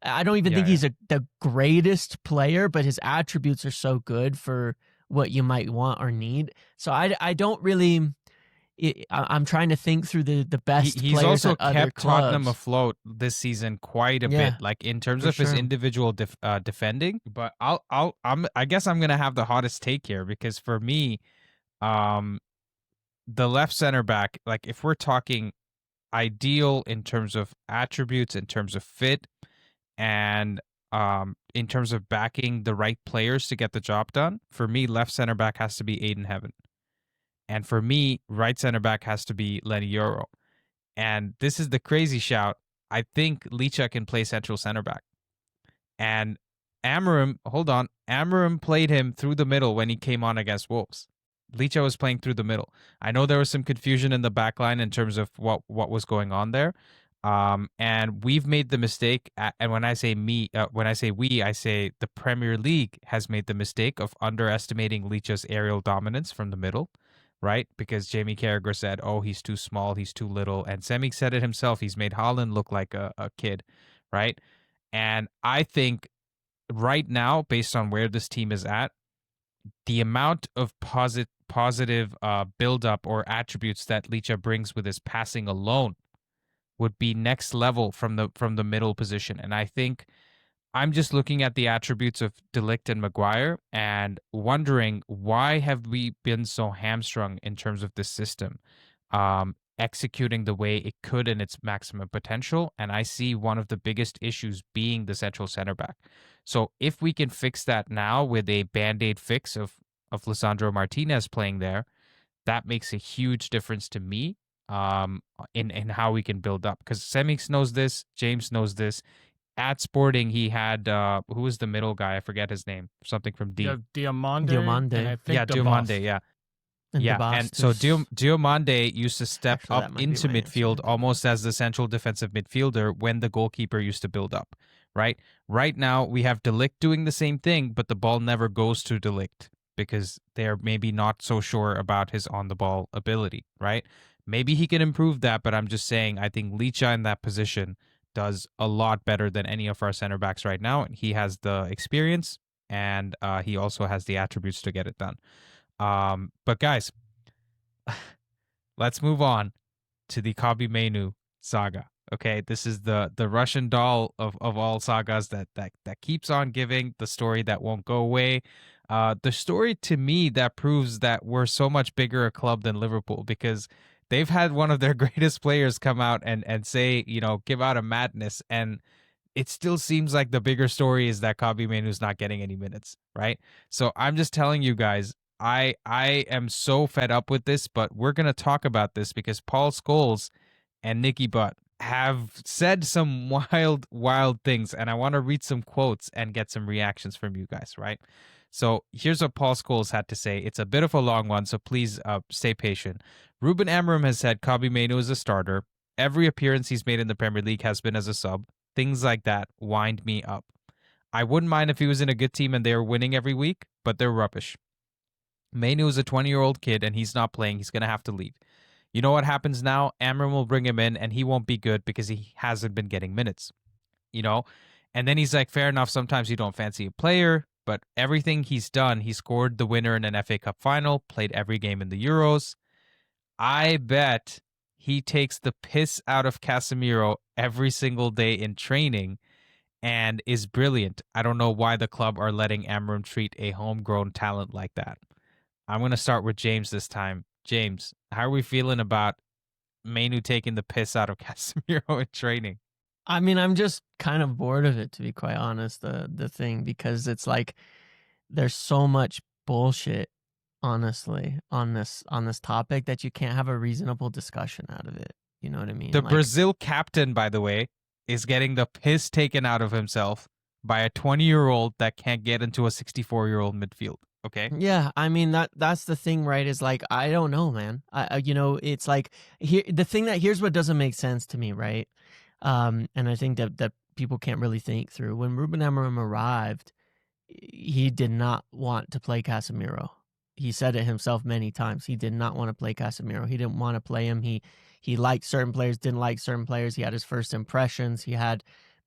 I don't even think he's the greatest player, but his attributes are so good for what you might want or need. So I don't really. I'm trying to think through the best He's players also at other kept clubs. Tottenham afloat this season quite a bit, like in terms of his individual defending. But I guess I'm gonna have the hottest take here, because for me, the left center back, like if we're talking ideal in terms of attributes, in terms of fit, and in terms of backing the right players to get the job done, for me, left center back has to be Ayden Heaven. And for me, right center back has to be Lenny Yoro. And this is the crazy shout. I think Licha can play central center back. And Amorim played him through the middle when he came on against Wolves. Licha was playing through the middle. I know there was some confusion in the back line in terms of what was going on there. And we've made the mistake, and when I say we, I say the Premier League has made the mistake of underestimating Licha's aerial dominance from the middle. Right? Because Jamie Carragher said, oh, he's too small, he's too little. And Semeex said it himself. He's made Haaland look like a kid, right? And I think right now, based on where this team is at, the amount of positive build-up or attributes that Licha brings with his passing alone would be next level from the middle position. And I think I'm just looking at the attributes of De Ligt and Maguire and wondering, why have we been so hamstrung in terms of this system executing the way it could in its maximum potential? And I see one of the biggest issues being the central center back. So if we can fix that now with a Band-Aid fix of Lisandro Martinez playing there, that makes a huge difference to me in how we can build up. Because Semeex knows this, James knows this. At Sporting, he had who was the middle guy? I forget his name. Something from D. Diomande. And I think Diomande. Yeah. And so Diomande used to step up into midfield almost as the central defensive midfielder when the goalkeeper used to build up. Right now, we have De Ligt doing the same thing, but the ball never goes to De Ligt because they're maybe not so sure about his on-the-ball ability. Right? Maybe he can improve that, but I'm just saying I think Licha in that position does a lot better than any of our center backs right now. And he has the experience, and he also has the attributes to get it done. But guys, let's move on to the Kobbie Mainoo saga. Okay, this is the Russian doll of all sagas that keeps on giving, the story that won't go away. The story to me that proves that we're so much bigger a club than Liverpool, because they've had one of their greatest players come out and say, give out a madness. And it still seems like the bigger story is that Kobbie Mainoo's not getting any minutes, right? So I'm just telling you guys, I am so fed up with this, but we're going to talk about this because Paul Scholes and Nicky Butt have said some wild things, and I want to read some quotes and get some reactions from you guys, right? So here's what Paul Scholes had to say. It's a bit of a long one, so please stay patient. Ruben Amorim has said Kobbie Mainoo is a starter. Every appearance he's made in the Premier League has been as a sub. Things like that wind me up. I wouldn't mind if he was in a good team and they were winning every week, but they're rubbish. Mainoo is a 20-year-old kid and he's not playing. He's going to have to leave. You know what happens now? Amorim will bring him in and he won't be good because he hasn't been getting minutes. You know? And then he's like, fair enough, sometimes you don't fancy a player, but everything he's done, he scored the winner in an FA Cup final, played every game in the Euros. I bet he takes the piss out of Casemiro every single day in training and is brilliant. I don't know why the club are letting Amorim treat a homegrown talent like that. I'm going to start with James this time. James, how are we feeling about Mainoo taking the piss out of Casemiro in training? I mean, I'm just kind of bored of it, to be quite honest, the thing, because it's like there's so much bullshit, honestly, on this topic that you can't have a reasonable discussion out of it. You know what I mean? The Brazil captain, by the way, is getting the piss taken out of himself by a 20-year-old that can't get into a 64-year-old midfield. Okay. Yeah, I mean that's the thing, right? Is like I don't know, man. It's like here's what doesn't make sense to me, right? And I think that people can't really think through. When Ruben Amorim arrived, he did not want to play Casemiro. He said it himself many times. He did not want to play Casemiro. He didn't want to play him. He liked certain players, didn't like certain players. He had his first impressions. He had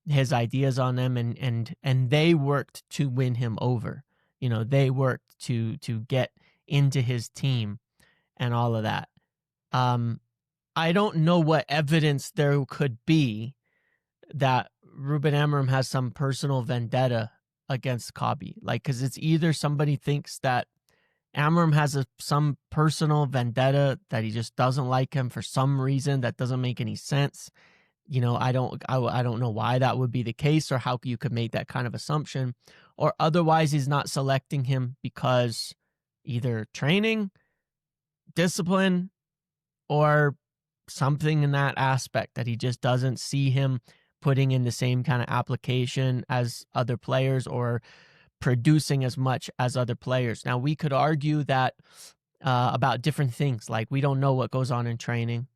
his ideas on them, and they worked to win him over. You know, they worked to get into his team and all of that. I don't know what evidence there could be that Ruben Amorim has some personal vendetta against Kobbie. Like, because it's either somebody thinks that Amorim has some personal vendetta, that he just doesn't like him for some reason that doesn't make any sense. You know, I don't know why that would be the case or how you could make that kind of assumption. Or otherwise, he's not selecting him because either training, discipline, or something in that aspect that he just doesn't see him putting in the same kind of application as other players or producing as much as other players. Now, we could argue that about different things, like we don't know what goes on in training.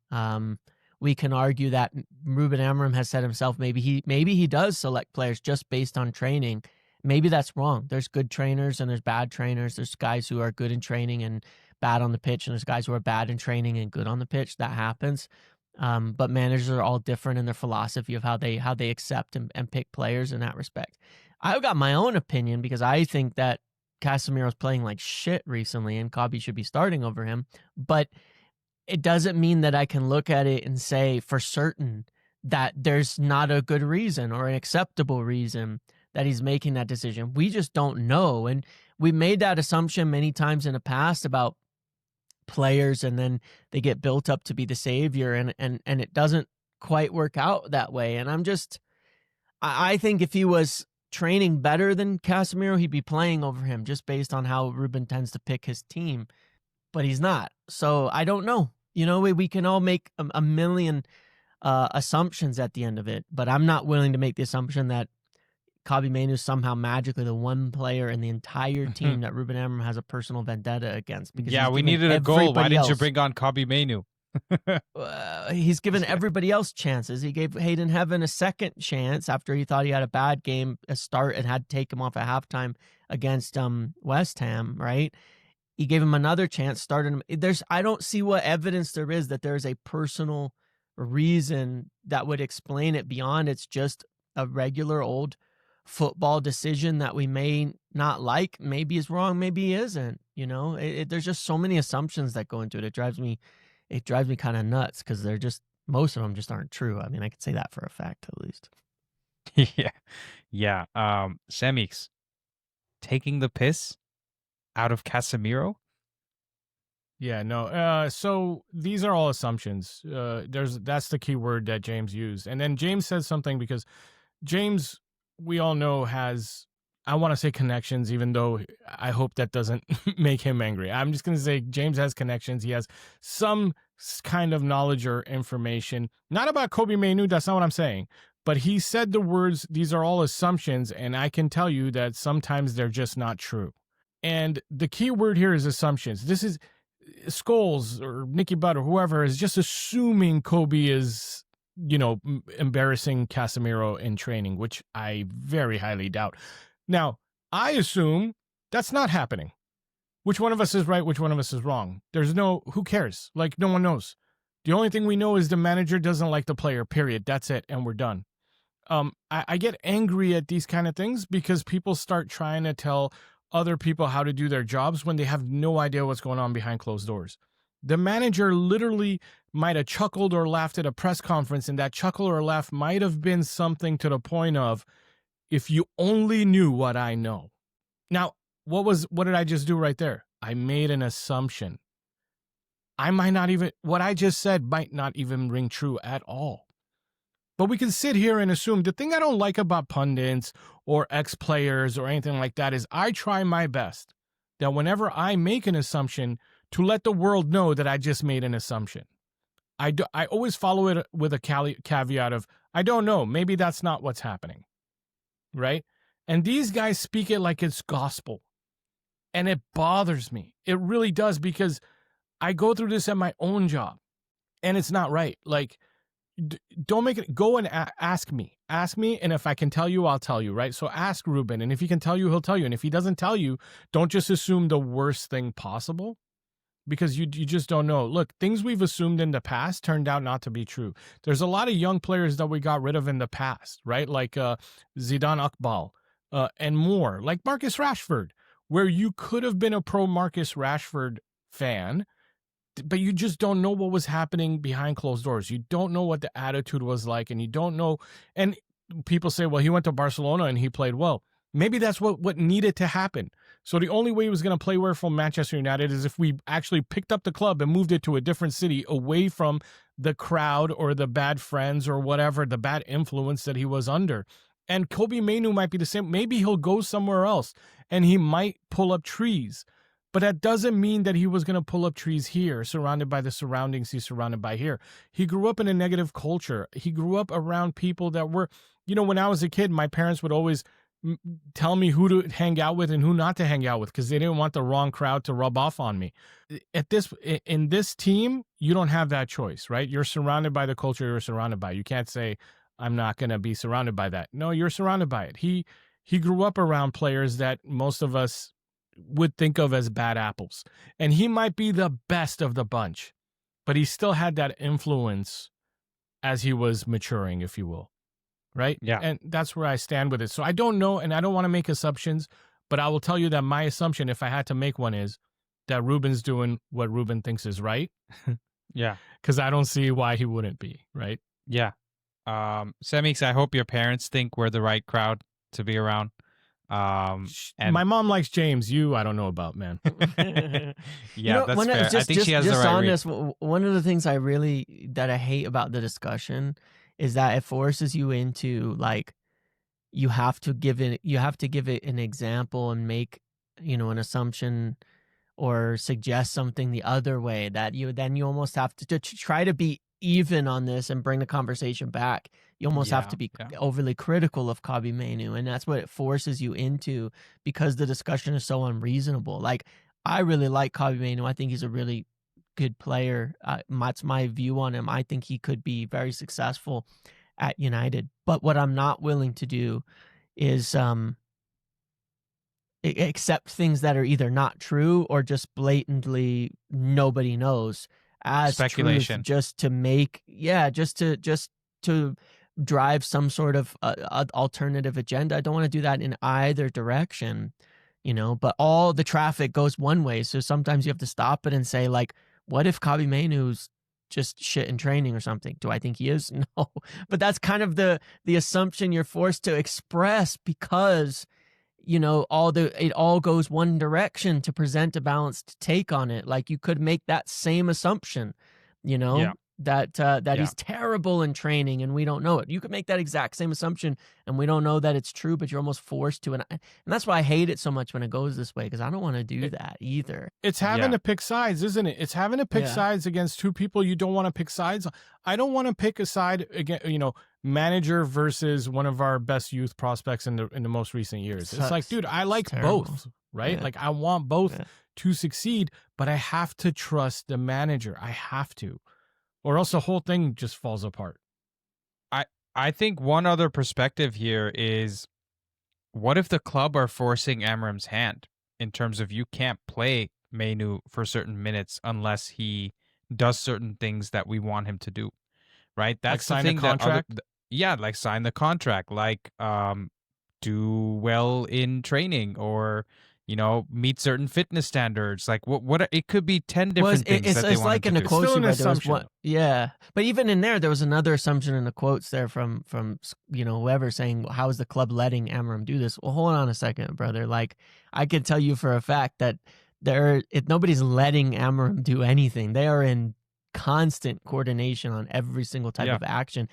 We can argue that Ruben Amorim has said himself maybe he does select players just based on training. Maybe that's wrong. There's good trainers and there's bad trainers. There's guys who are good in training and bad on the pitch, and there's guys who are bad in training and good on the pitch. That happens. But managers are all different in their philosophy of how they accept and pick players in that respect. I've got my own opinion because I think that Casemiro's playing like shit recently and Kobbie should be starting over him. But it doesn't mean that I can look at it and say for certain that there's not a good reason or an acceptable reason that he's making that decision. We just don't know. And we made that assumption many times in the past about players, and then they get built up to be the savior, and it doesn't quite work out that way. And I think if he was training better than Casemiro, he'd be playing over him just based on how Ruben tends to pick his team. But he's not. So I don't know. You know, we can all make a million assumptions at the end of it, but I'm not willing to make the assumption that Kobbie Mainoo is somehow magically the one player in the entire team that Ruben Amorim has a personal vendetta against. Because we needed a goal. Why didn't you bring on Kobbie Mainoo? He's given everybody else chances. He gave Ayden Heaven a second chance after he thought he had a bad game, a start, and had to take him off at halftime against West Ham, right? He gave him another chance, started him. I don't see what evidence there is that there is a personal reason that would explain it beyond it's just a regular old football decision that we may not like. Maybe he's wrong, maybe he isn't. You know, there's just so many assumptions that go into it. It drives me kind of nuts because they're just, most of them just aren't true. I mean, I could say that for a fact at least. Yeah. Semeex, taking the piss out of Casemiro? Yeah, no. So these are all assumptions. That's the key word that James used. And then James says something because James, we all know, has I want to say connections, even though I hope that doesn't make him angry. I'm just going to say James has connections. He has some kind of knowledge or information. Not about Kobbie Mainoo, that's not what I'm saying. But he said the words, these are all assumptions, and I can tell you that sometimes they're just not true. And the key word here is assumptions. This is Scholes or Nicky Butt or whoever is just assuming Kobbie is, embarrassing Casemiro in training, which I very highly doubt. Now, I assume that's not happening. Which one of us is right? Which one of us is wrong? Who cares? Like, no one knows. The only thing we know is the manager doesn't like the player, period. That's it, and we're done. I get angry at these kind of things because people start trying to tell other people how to do their jobs when they have no idea what's going on behind closed doors. The manager literally might have chuckled or laughed at a press conference, and that chuckle or laugh might have been something to the point of, if you only knew what I know. Now, what did I just do right there? I made an assumption. What I just said might not even ring true at all. But we can sit here and assume. The thing I don't like about pundits or ex-players or anything like that is I try my best that whenever I make an assumption to let the world know that I just made an assumption. I always follow it with a caveat of, I don't know, maybe that's not what's happening, right? And these guys speak it like it's gospel. And it bothers me. It really does, because I go through this at my own job and it's not right. Like, don't make it, go and ask me, and if I can tell you, I'll tell you, right? So ask Ruben, and if he can tell you, he'll tell you. And if he doesn't tell you, don't just assume the worst thing possible, because you just don't know. Look, things we've assumed in the past turned out not to be true. There's a lot of young players that we got rid of in the past, right? Like Zidane Akbal and more, like Marcus Rashford, where you could have been a pro Marcus Rashford fan, but you just don't know what was happening behind closed doors. You don't know what the attitude was like, and you don't know. And people say, well, he went to Barcelona and he played well. Maybe that's what needed to happen. So the only way he was going to play well from Manchester United is if we actually picked up the club and moved it to a different city, away from the crowd or the bad friends or whatever, the bad influence that he was under. And Kobbie Mainoo might be the same. Maybe he'll go somewhere else and he might pull up trees. But that doesn't mean that he was going to pull up trees here, surrounded by the surroundings he's surrounded by here. He grew up in a negative culture. He grew up around people that were, when I was a kid, my parents would always tell me who to hang out with and who not to hang out with, because they didn't want the wrong crowd to rub off on me. In this team, you don't have that choice, right? You're surrounded by the culture you're surrounded by. You can't say, I'm not going to be surrounded by that. No, you're surrounded by it. He grew up around players that most of us would think of as bad apples. And he might be the best of the bunch, but he still had that influence as he was maturing, if you will. Right? Yeah. And that's where I stand with it. So I don't know, and I don't want to make assumptions, but I will tell you that my assumption, if I had to make one, is that Ruben's doing what Ruben thinks is right. Yeah. Because I don't see why he wouldn't be, right? Yeah. Semeex, I hope your parents think we're the right crowd to be around. And my mom likes James. I don't know about, man. Yeah, that's fair. I think she has the right on read. this, one of the things that I hate about the discussion is that it forces you into, like, you have to give it an example and make, an assumption or suggest something the other way, that you almost have to try to be even on this and bring the conversation back. You almost have to be overly critical of Kobbie Mainoo, and that's what it forces you into, because the discussion is so unreasonable. Like, I really like Kobbie Mainoo. I think he's a really good player. That's my view on him. I think he could be very successful at United. But what I'm not willing to do is accept things that are either not true or just blatantly nobody knows as speculation, truth, just to make just to drive some sort of alternative agenda. I don't want to do that in either direction, but all the traffic goes one way. So sometimes you have to stop it and say, like, what if Kobbie Mainoo's just shit in training or something? Do I think he is? No. But that's kind of the assumption you're forced to express, because it all goes one direction to present a balanced take on it. Like, you could make that same assumption, Yeah. that he's terrible in training and we don't know it. You could make that exact same assumption and we don't know that it's true, but you're almost forced to. And that's why I hate it so much when it goes this way, because I don't want to do that either. It's having to pick sides, isn't it? It's having to pick sides against two people you don't want to pick sides. I don't want to pick a side again, manager versus one of our best youth prospects in the most recent years. It's like, dude, I like both, right? Yeah. Like I want both to succeed, but I have to trust the manager. I have to. Or else the whole thing just falls apart. I think one other perspective here is, what if the club are forcing Amorim's hand in terms of you can't play Mainoo for certain minutes unless he does certain things that we want him to do, right? That's like the thing. Sign a contract? Like sign the contract, like do well in training, or meet certain fitness standards. Like what it could be 10 different things that they it's want like him in to the do. quotes you read, there was assumption, one, but even in there was another assumption in the quotes there from whoever saying, how is the club letting Amorim do this? Well, hold on a second, brother. Like, I can tell you for a fact that nobody's letting Amorim do anything. They are in constant coordination on every single type of action.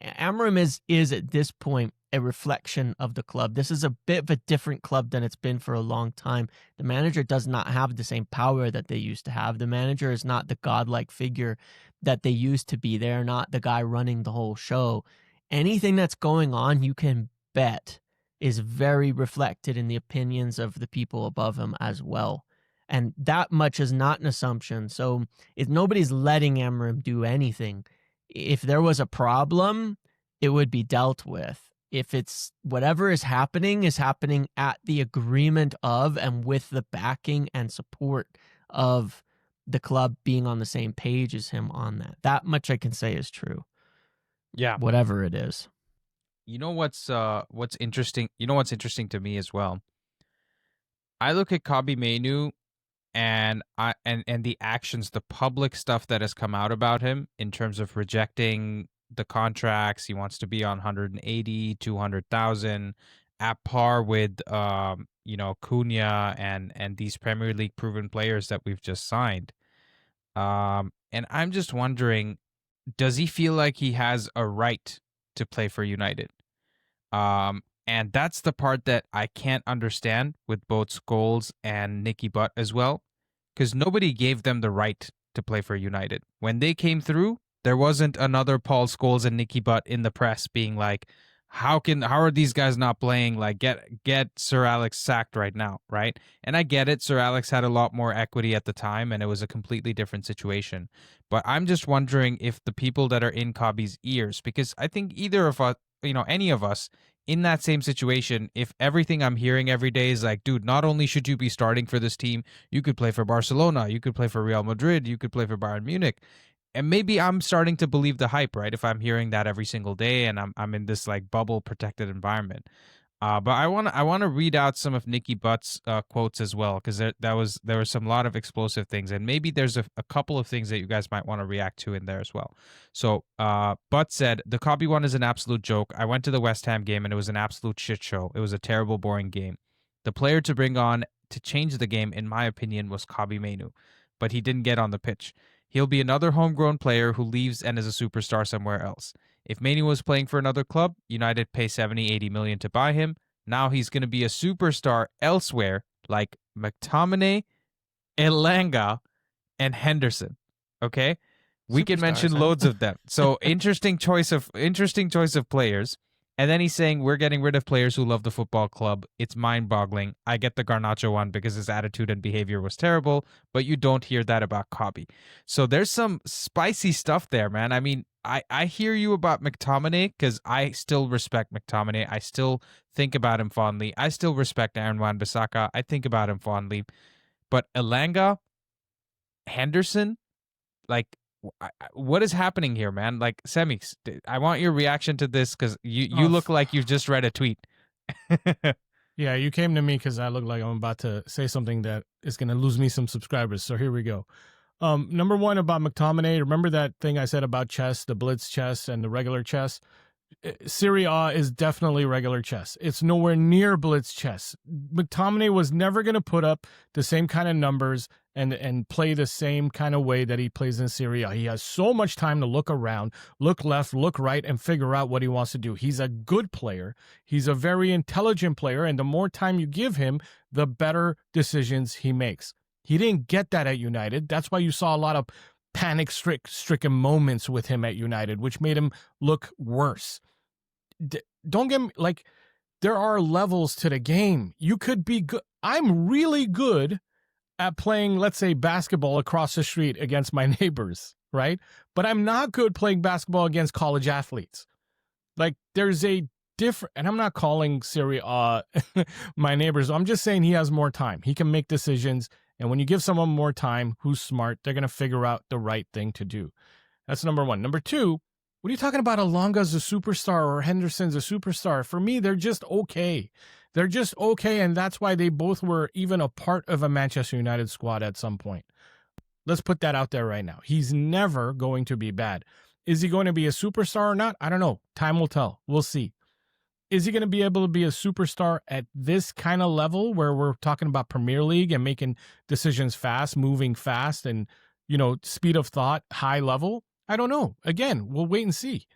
Amorim is at this point a reflection of the club. This is a bit of a different club than it's been for a long time. The manager does not have the same power that they used to have. The manager is not the godlike figure that they used to be. They're not the guy running the whole show. Anything that's going on, you can bet, is very reflected in the opinions of the people above him as well. And that much is not an assumption. So if nobody's letting Amorim do anything, if there was a problem, it would be dealt with. If it's whatever is happening at the agreement of and with the backing and support of the club being on the same page as him on that. That much I can say is true. Yeah. Whatever it is. You know what's interesting? You know what's interesting to me as well? I look at Kobbie Mainoo and the actions, the public stuff that has come out about him in terms of rejecting the contracts. He wants to be on 180, 200,000 at par with Cunha and these Premier League proven players that we've just signed. And I'm just wondering, does he feel like he has a right to play for United? And that's the part that I can't understand with both Scholes and Nicky Butt as well, because nobody gave them the right to play for United. When they came through, there wasn't another Paul Scholes and Nicky Butt in the press being like, how are these guys not playing? Like, get Sir Alex sacked right now, right? And I get it. Sir Alex had a lot more equity at the time, and it was a completely different situation. But I'm just wondering if the people that are in Kobbie's ears, because I think either of us, any of us in that same situation, if everything I'm hearing every day is like, dude, not only should you be starting for this team, you could play for Barcelona, you could play for Real Madrid, you could play for Bayern Munich. And maybe I'm starting to believe the hype, right? If I'm hearing that every single day and I'm in this like bubble protected environment. But I want to read out some of Nicky Butt's quotes as well, because there was some lot of explosive things, and maybe there's a couple of things that you guys might want to react to in there as well. So Butt said, the Kobbie one is an absolute joke. I went to the West Ham game and it was an absolute shit show. It was a terrible, boring game. The player to bring on to change the game, in my opinion, was Kobbie Mainoo, but he didn't get on the pitch. He'll be another homegrown player who leaves and is a superstar somewhere else. If Mainoo was playing for another club, United pay 70, 80 million to buy him. Now he's going to be a superstar elsewhere, like McTominay, Elanga, and Henderson. Okay? We can mention loads of them. So interesting choice of players. And then he's saying, we're getting rid of players who love the football club. It's mind-boggling. I get the Garnacho one because his attitude and behavior was terrible, but you don't hear that about Kobbie. So there's some spicy stuff there, man. I mean, I hear you about McTominay because I still respect McTominay. I still think about him fondly. I still respect Aaron Wan-Bissaka. I think about him fondly. But Elanga, Henderson, like, what is happening here, man? Like, Semeex, I want your reaction to this because you look like you've just read a tweet. Yeah, you came to me because I look like I'm about to say something that is going to lose me some subscribers. So here we go. Number one about McTominay, remember that thing I said about chess, the blitz chess and the regular chess? Serie A is definitely regular chess. It's nowhere near blitz chess. McTominay was never going to put up the same kind of numbers and play the same kind of way that he plays in Serie A. He has so much time to look around, look left, look right, and figure out what he wants to do. He's a good player. He's a very intelligent player, and the more time you give him, the better decisions he makes. He didn't get that at United. That's why you saw a lot of panic-stricken moments with him at United, which made him look worse. Don't get me, like, there are levels to the game. You could be good. I'm really good at playing, let's say, basketball across the street against my neighbors, right? But I'm not good playing basketball against college athletes. Like, there's a different, and I'm not calling Serie A my neighbors. I'm just saying he has more time. He can make decisions. And when you give someone more time who's smart, they're going to figure out the right thing to do. That's number one. Number two, what are you talking about? Elonga's a superstar or Henderson's a superstar? For me, they're just okay. They're just okay, and that's why they both were even a part of a Manchester United squad at some point. Let's put that out there right now. He's never going to be bad. Is he going to be a superstar or not? I don't know. Time will tell. We'll see. Is he going to be able to be a superstar at this kind of level where we're talking about Premier League and making decisions fast, moving fast, and, you know, speed of thought, high level? I don't know. Again, we'll wait and see.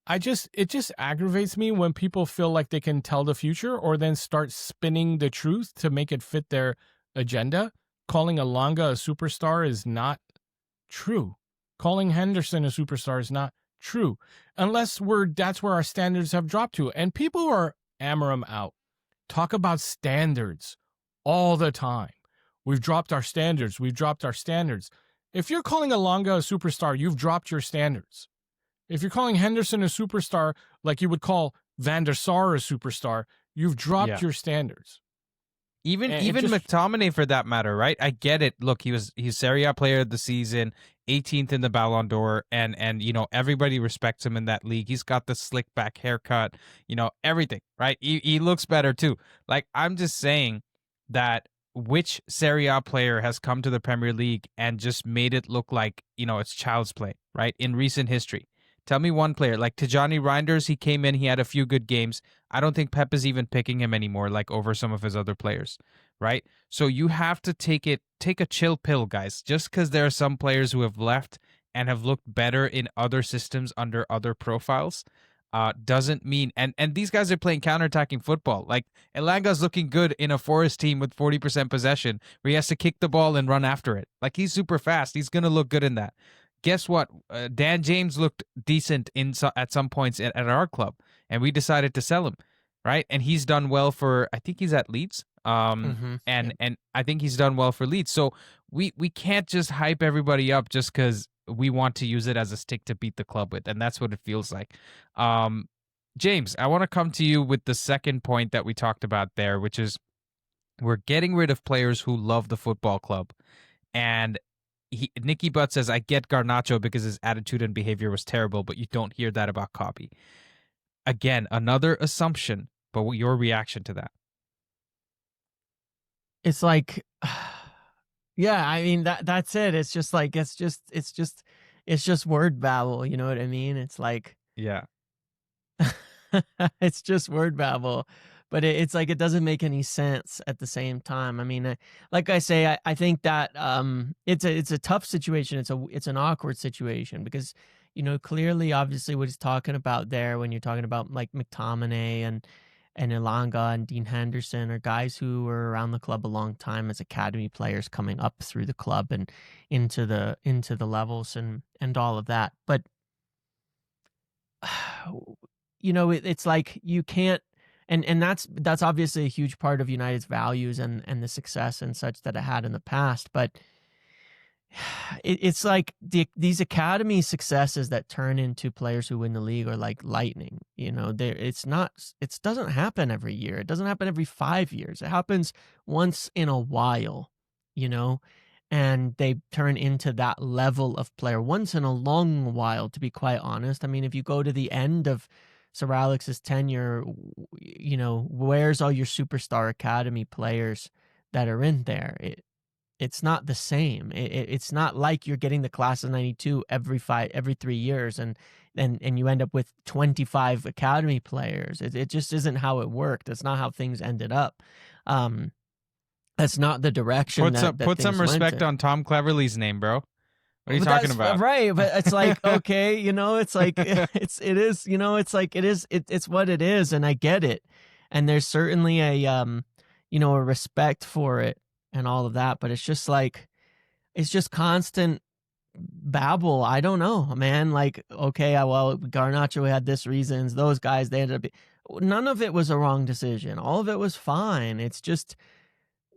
It just aggravates me when people feel like they can tell the future or then start spinning the truth to make it fit their agenda. Calling Elanga a superstar is not true. Calling Henderson a superstar is not true. Unless that's where our standards have dropped to. And people who are Amorim out talk about standards all the time. We've dropped our standards. We've dropped our standards. If you're calling Elanga a superstar, you've dropped your standards. If you're calling Henderson a superstar, like you would call Van der Sar a superstar, you've dropped your standards. Even McTominay, for that matter, right? I get it. Look, he's Serie A player of the season, 18th in the Ballon d'Or, and you know, everybody respects him in that league. He's got the slick back haircut, you know, everything, right? He looks better too. Like, I'm just saying that which Serie A player has come to the Premier League and just made it look like, you know, it's child's play, right? In recent history. Tell me one player. Like Tijani Reinders, he came in, he had a few good games. I don't think Pep is even picking him anymore, like over some of his other players, right? So you have to take a chill pill, guys. Just because there are some players who have left and have looked better in other systems under other profiles, doesn't mean, and these guys are playing counterattacking football. Like Elanga's looking good in a Forest team with 40% possession where he has to kick the ball and run after it. Like, he's super fast. He's going to look good in that. Guess what? Dan James looked decent at some points at our club, and we decided to sell him, right? And he's done well for, I think he's at Leeds. And I think he's done well for Leeds. So we can't just hype everybody up just because we want to use it as a stick to beat the club with, and that's what it feels like. James, I want to come to you with the second point that we talked about there, which is we're getting rid of players who love the football club. And Nicky Butt says, I get Garnacho because his attitude and behavior was terrible, but you don't hear that about Kobbie. Again, another assumption, but your reaction to that? It's like, yeah, I mean, that's it. It's just like, it's just word babble. You know what I mean? It's like, yeah, it's just word babble, but it's like, it doesn't make any sense at the same time. I mean, like I say, I think that it's a tough situation. It's an awkward situation because, you know, clearly, obviously what he's talking about there when you're talking about like McTominay and Elanga and Dean Henderson are guys who were around the club a long time as academy players coming up through the club and into the levels and all of that. But, you know, it's like you can't, and that's obviously a huge part of United's values and the success and such that it had in the past. But it's like these academy successes that turn into players who win the league are like lightning. You know, it doesn't happen every year. It doesn't happen every 5 years. It happens once in a while, you know, and they turn into that level of player once in a long while, to be quite honest. I mean, if you go to the end of Sir Alex's tenure, you know, where's all your superstar academy players that are in there? It's not the same. It's not like you're getting the class of 92 every 3 years and and you end up with 25 academy players. It just isn't how it worked. That's not how things ended up. That's not the direction that put some things went respect in. on Tom Cleverly's name, bro. What are you But talking that's about? right, but it's like, okay, it's like it's what it is, and I get it. And there's certainly a respect for it and all of that, but it's just like it's just constant babble. I don't know, man. Like, okay, well, Garnacho had this reasons, those guys, they ended up none of it was a wrong decision. All of it was fine. It's just,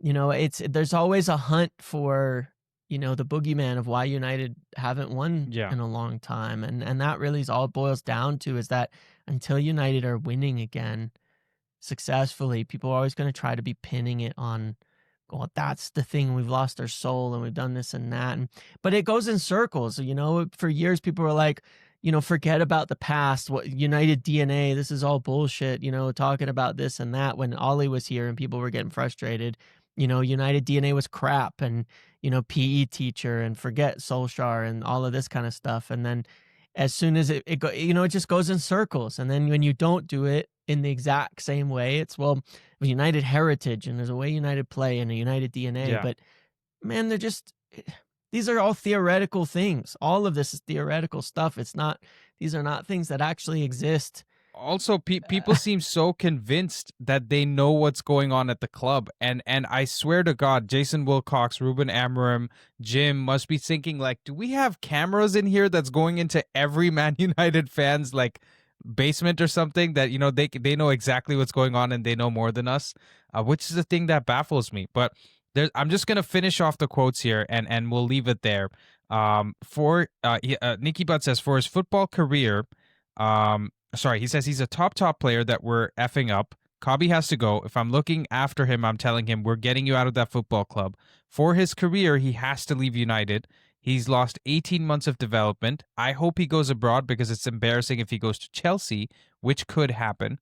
there's always a hunt for the boogeyman of why United haven't won in a long time. And that really is all it boils down to, is that until United are winning again successfully, people are always going to try to be pinning it on, well, that's the thing, we've lost our soul and we've done this and that. But it goes in circles. For years, people were like, forget about the past, what United DNA, this is all bullshit, talking about this and that, when Ollie was here and people were getting frustrated. United DNA was crap, and, PE teacher, and forget Solskjaer and all of this kind of stuff. And then as soon as it just goes in circles. And then when you don't do it in the exact same way, it's, well, United heritage, and there's a way United play and a United DNA. Yeah. But man, these are all theoretical things. All of this is theoretical stuff. These are not things that actually exist. Also, people seem so convinced that they know what's going on at the club, and I swear to God, Jason Wilcox, Ruben Amorim, Jim must be thinking, like, do we have cameras in here that's going into every Man United fan's like basement or something, that they know exactly what's going on and they know more than us, which is the thing that baffles me. But I'm just gonna finish off the quotes here, and we'll leave it there. Nicky Butt says, for his football career, he says he's a top player that we're effing up. Kobbie has to go. If I'm looking after him, I'm telling him, we're getting you out of that football club. For his career, he has to leave United. He's lost 18 months of development. I hope he goes abroad, because it's embarrassing if he goes to Chelsea, which could happen.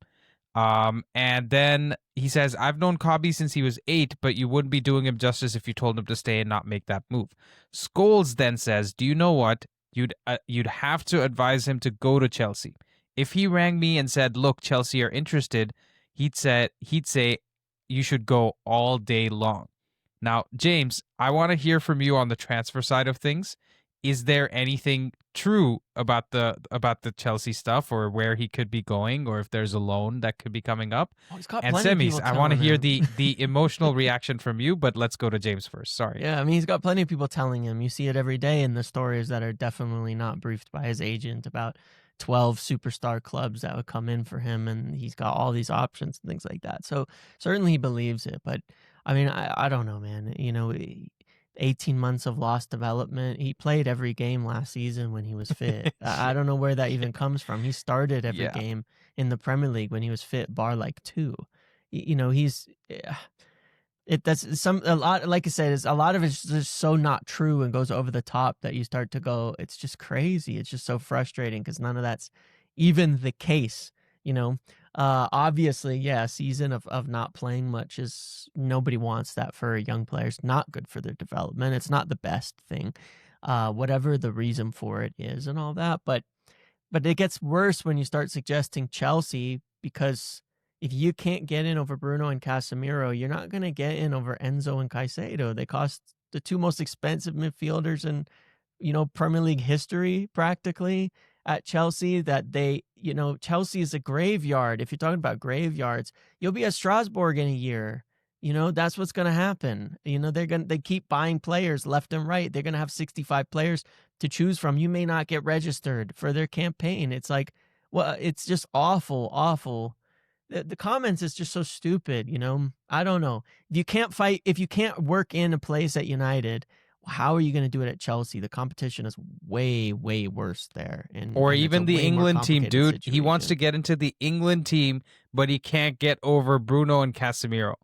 And then he says, I've known Kobbie since he was 8, but you wouldn't be doing him justice if you told him to stay and not make that move. Scholes then says, do you know what? You'd have to advise him to go to Chelsea. If he rang me and said, look, Chelsea are interested, he'd say you should go all day long. Now, James, I want to hear from you on the transfer side of things. Is there anything true about the Chelsea stuff, or where he could be going, or if there's a loan that could be coming up? He's got and Semeex, I want to hear the emotional reaction from you, but let's go to James first. Sorry. Yeah, I mean, he's got plenty of people telling him. You see it every day in the stories that are definitely not briefed by his agent about 12 superstar clubs that would come in for him, and he's got all these options and things like that. So certainly he believes it, but I mean, I don't know, man. 18 months of lost development. He played every game last season when he was fit. I don't know where that even comes from. He started every game in the Premier League when he was fit, bar like 2. That's a lot. Like I said, a lot of it's just so not true and goes over the top that you start to go, it's just crazy. It's just so frustrating, because none of that's even the case. Obviously, a season of not playing much is, nobody wants that for a young player. It's not good for their development. It's not the best thing, whatever the reason for it is and all that. But it gets worse when you start suggesting Chelsea, because if you can't get in over Bruno and Casemiro, you're not going to get in over Enzo and Caicedo. They cost the 2 most expensive midfielders in, Premier League history, practically, at Chelsea. That Chelsea is a graveyard. If you're talking about graveyards, you'll be at Strasbourg in a year. That's what's going to happen. They keep buying players left and right. They're going to have 65 players to choose from. You may not get registered for their campaign. It's like, well, it's just awful. The comments is just so stupid. I don't know. If you can't work in a place at United, how are you going to do it at Chelsea? The competition is way, way worse there. Or even the England team, dude. Situation. He wants to get into the England team, but he can't get over Bruno and Casemiro.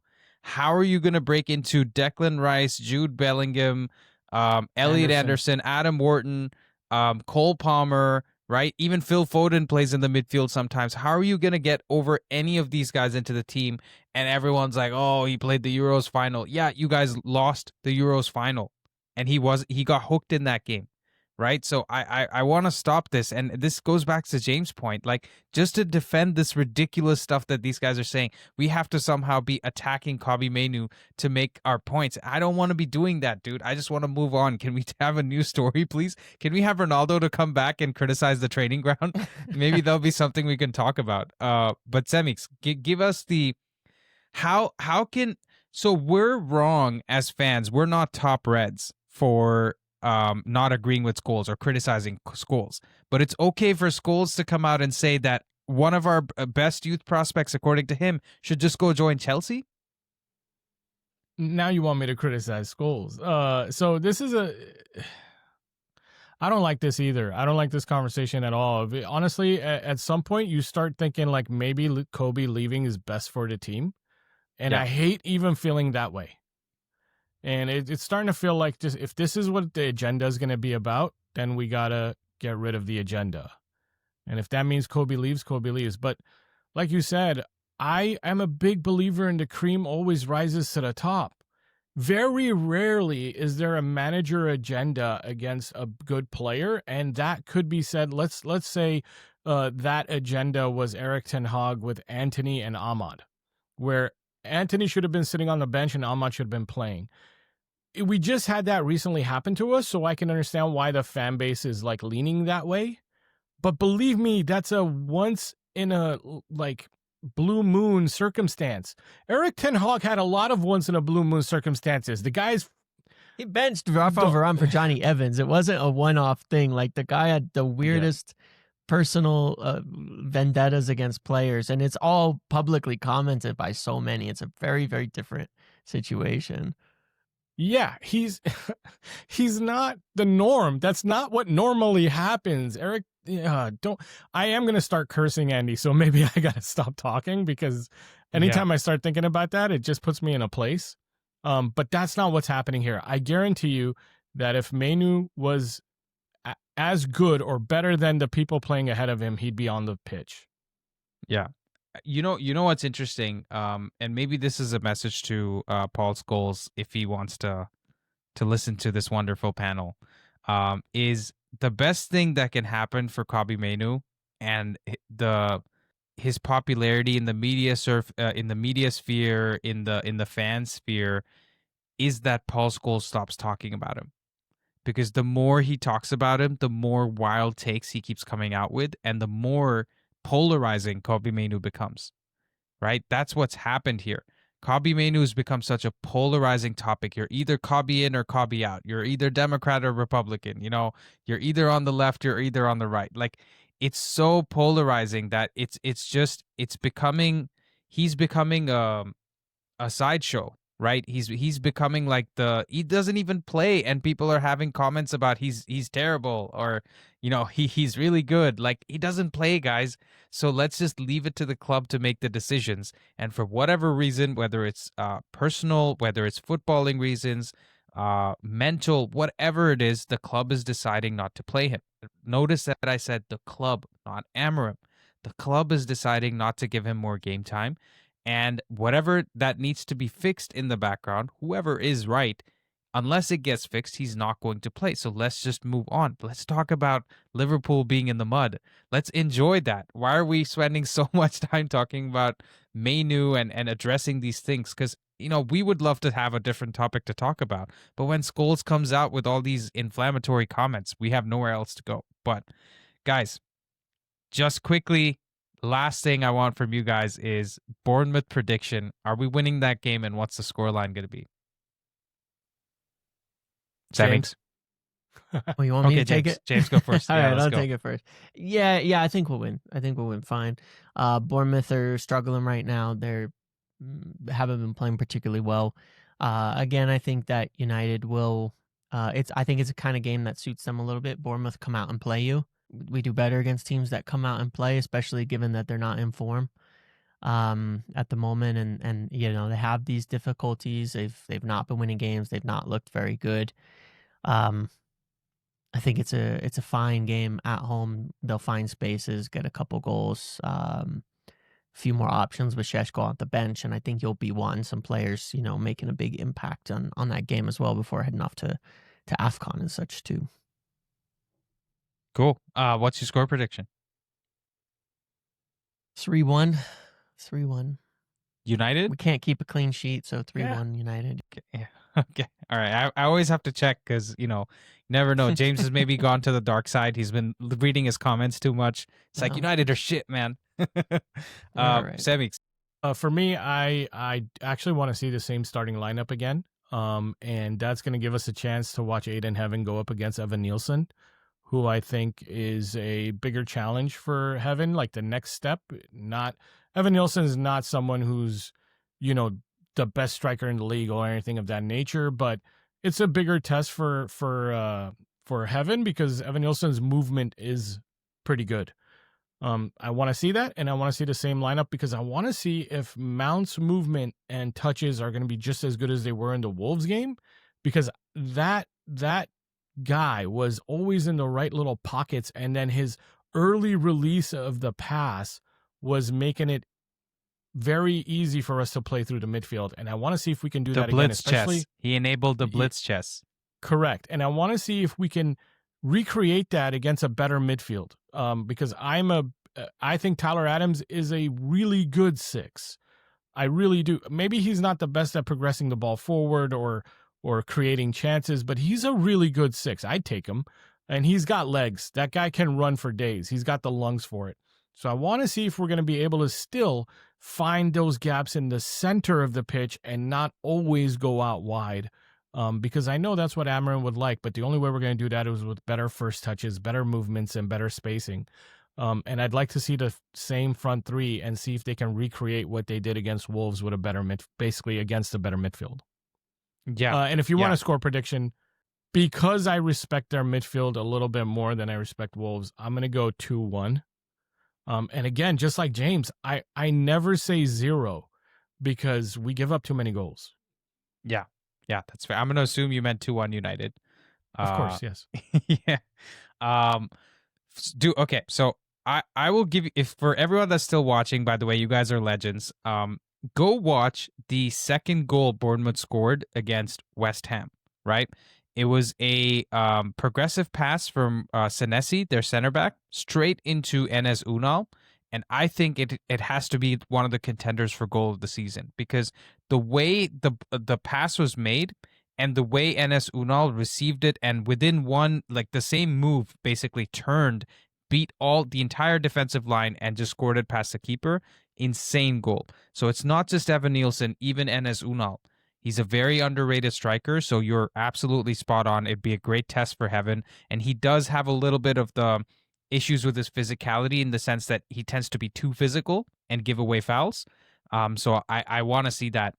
How are you going to break into Declan Rice, Jude Bellingham, Elliot Anderson, Adam Wharton, Cole Palmer, right? Even Phil Foden plays in the midfield sometimes. How are you going to get over any of these guys into the team? And everyone's like, oh, he played the Euros final. Yeah, you guys lost the Euros final. And he got hooked in that game. right? So I want to stop this. And this goes back to James' point. Like, just to defend this ridiculous stuff that these guys are saying, we have to somehow be attacking Kobbie Mainoo to make our points. I don't want to be doing that, dude. I just want to move on. Can we have a new story, please? Can we have Ronaldo to come back and criticize the training ground? Maybe that'll be something we can talk about. But Semeex, give us the how can so we're wrong as fans. We're not top Reds for not agreeing with Scholes or criticizing Scholes. But it's okay for Scholes to come out and say that one of our best youth prospects, according to him, should just go join Chelsea? Now you want me to criticize Scholes. So this is I don't like this either. I don't like this conversation at all. Honestly, at some point you start thinking like maybe Kobbie leaving is best for the team. And I hate even feeling that way. And it's starting to feel like just if this is what the agenda is going to be about, then we got to get rid of the agenda. And if that means Kobbie leaves, Kobbie leaves. But like you said, I am a big believer in the cream always rises to the top. Very rarely is there a manager agenda against a good player. And that could be said, let's say that agenda was Erik ten Hag with Antony and Ahmad, where Antony should have been sitting on the bench and Ahmad should have been playing. We just had that recently happen to us, so I can understand why the fan base is like leaning that way. But believe me, that's a once in a like blue moon circumstance. Erik ten Hag had a lot of once in a blue moon circumstances. The guy's he benched Rafael Varane for Johnny Evans. It wasn't a one-off thing. Like the guy had the weirdest personal vendettas against players, and it's all publicly commented by so many. It's a very, very different situation. Yeah, he's not the norm. That's not what normally happens. Eric, don't. I am gonna start cursing Andy, so maybe I gotta stop talking because anytime I start thinking about that, it just puts me in a place. But that's not what's happening here. I guarantee you that if Mainoo was as good or better than the people playing ahead of him, he'd be on the pitch. Yeah. You know what's interesting, and maybe this is a message to Paul Scholes if he wants to listen to this wonderful panel, is the best thing that can happen for Kobbie Mainoo and his popularity in the media in the media sphere, in the fan sphere, is that Paul Scholes stops talking about him. Because the more he talks about him, the more wild takes he keeps coming out with, and the more polarizing Kobbie Mainoo becomes, right? That's what's happened here. Kobbie Mainoo has become such a polarizing topic. You're either Kobbie in or Kobbie out. You're either Democrat or Republican. You know, you're either on the left, you're either on the right. Like, it's so polarizing that he's becoming a sideshow. Right, he's becoming like he doesn't even play, and people are having comments about he's terrible, or he's really good. Like, he doesn't play, guys. So let's just leave it to the club to make the decisions. And for whatever reason, whether it's personal, whether it's footballing reasons, mental, whatever it is, the club is deciding not to play him. Notice that I said the club, not Amorim. The club is deciding not to give him more game time. And whatever that needs to be fixed in the background, whoever is right, unless it gets fixed, he's not going to play. So let's just move on. Let's talk about Liverpool being in the mud. Let's enjoy that. Why are we spending so much time talking about Mainoo and addressing these things? Because, we would love to have a different topic to talk about. But when Scholes comes out with all these inflammatory comments, we have nowhere else to go. But, guys, just quickly, last thing I want from you guys is Bournemouth prediction. Are we winning that game, and what's the scoreline going to be? James. Oh, you want me to take it? James, go first. All right, I'll take it first. Yeah, I think we'll win. Fine. Bournemouth are struggling right now. They haven't been playing particularly well. Again, I think that United will. I think it's a kind of game that suits them a little bit. Bournemouth come out and play you. We do better against teams that come out and play, especially given that they're not in form at the moment, and they have these difficulties. They've not been winning games. They've not looked very good. I think it's a fine game at home. They'll find spaces, get a couple goals, a few more options with Šeško on the bench, and I think you'll be wanting some players, making a big impact on that game as well before heading off to AFCON and such too. Cool. What's your score prediction? 3-1. 3-1. United? We can't keep a clean sheet, so 3-1 United. Okay. Yeah. Okay. All right. I always have to check because, you never know. James has maybe gone to the dark side. He's been reading his comments too much. It's like, United are shit, man. Right. Semeex. For me, I actually want to see the same starting lineup again. And that's going to give us a chance to watch Ayden Heaven go up against Evan Nielsen, who I think is a bigger challenge for Heaven, like the next step. Evan Nielsen is not someone who's, the best striker in the league or anything of that nature, but it's a bigger test for Heaven because Evan Nielsen's movement is pretty good. I want to see that, and I want to see the same lineup because I want to see if Mount's movement and touches are going to be just as good as they were in the Wolves game, because that guy was always in the right little pockets, and then his early release of the pass was making it very easy for us to play through the midfield. And I want to see if we can do that again. Especially, chess. He enabled the blitz chess. Correct. And I want to see if we can recreate that against a better midfield. Because I think Tyler Adams is a really good 6. I really do. Maybe he's not the best at progressing the ball forward or creating chances, but he's a really good 6. I'd take him. And he's got legs. That guy can run for days. He's got the lungs for it. So I want to see if we're going to be able to still find those gaps in the center of the pitch and not always go out wide. Because I know that's what Amorim would like, but the only way we're going to do that is with better first touches, better movements, and better spacing. And I'd like to see the same front three and see if they can recreate what they did against Wolves with a better basically against a better midfield. Yeah. And if you want a score prediction, because I respect their midfield a little bit more than I respect Wolves, I'm going to go 2-1. And again, just like James, I never say 0 because we give up too many goals. Yeah. Yeah, that's fair. I'm going to assume you meant 2-1 United. Of course, yes. Yeah. Okay, so I will give you, if for everyone that's still watching, by the way, you guys are legends. Go watch the second goal Bournemouth scored against West Ham, right? It was a progressive pass from Senesi, their center back, straight into Enes Unal. And I think it has to be one of the contenders for goal of the season because the way the pass was made and the way Enes Unal received it and within the same move basically beat the entire defensive line and just scored it past the keeper. Insane goal. So it's not just Evan Nielsen, even Enes Unal. He's a very underrated striker, so you're absolutely spot on. It'd be a great test for Heaven. And he does have a little bit of the issues with his physicality in the sense that he tends to be too physical and give away fouls. So I want to see that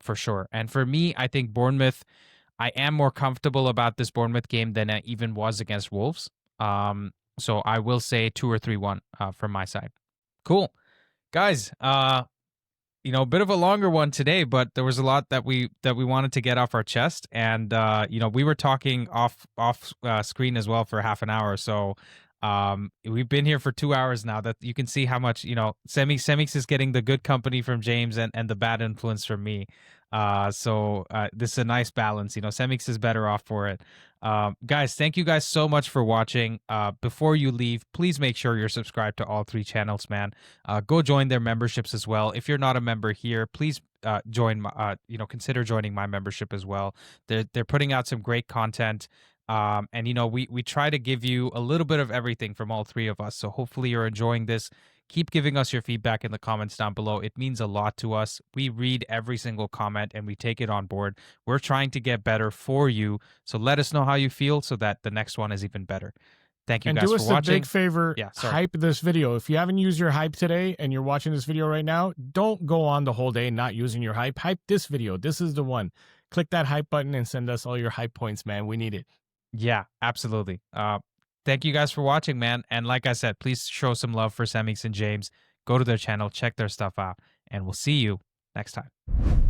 for sure. And for me, I think Bournemouth, I am more comfortable about this Bournemouth game than I even was against Wolves. So I will say 2 or 3-1 from my side. Cool. Guys, a bit of a longer one today, but there was a lot that we wanted to get off our chest, and we were talking off screen as well for half an hour. So we've been here for 2 hours now. That you can see how much Semeex is getting the good company from James and the bad influence from me. So this is a nice balance. Semeex is better off for it. Guys, thank you guys so much for watching. Before you leave, please make sure you're subscribed to all 3 channels, man. Go join their memberships as well. If you're not a member here, please consider joining my membership as well. They're putting out some great content. And we try to give you a little bit of everything from all 3 of us. So hopefully you're enjoying this. Keep giving us your feedback in the comments down below. It means a lot to us. We read every single comment and we take it on board. We're trying to get better for you. So let us know how you feel so that the next one is even better. Thank you guys for watching. And do us a big favor, hype this video. If you haven't used your hype today and you're watching this video right now, don't go on the whole day not using your hype. Hype this video. This is the one. Click that hype button and send us all your hype points, man. We need it. Yeah, absolutely. Thank you guys for watching, man. And like I said, please show some love for Semeex and James. Go to their channel, check their stuff out, and we'll see you next time.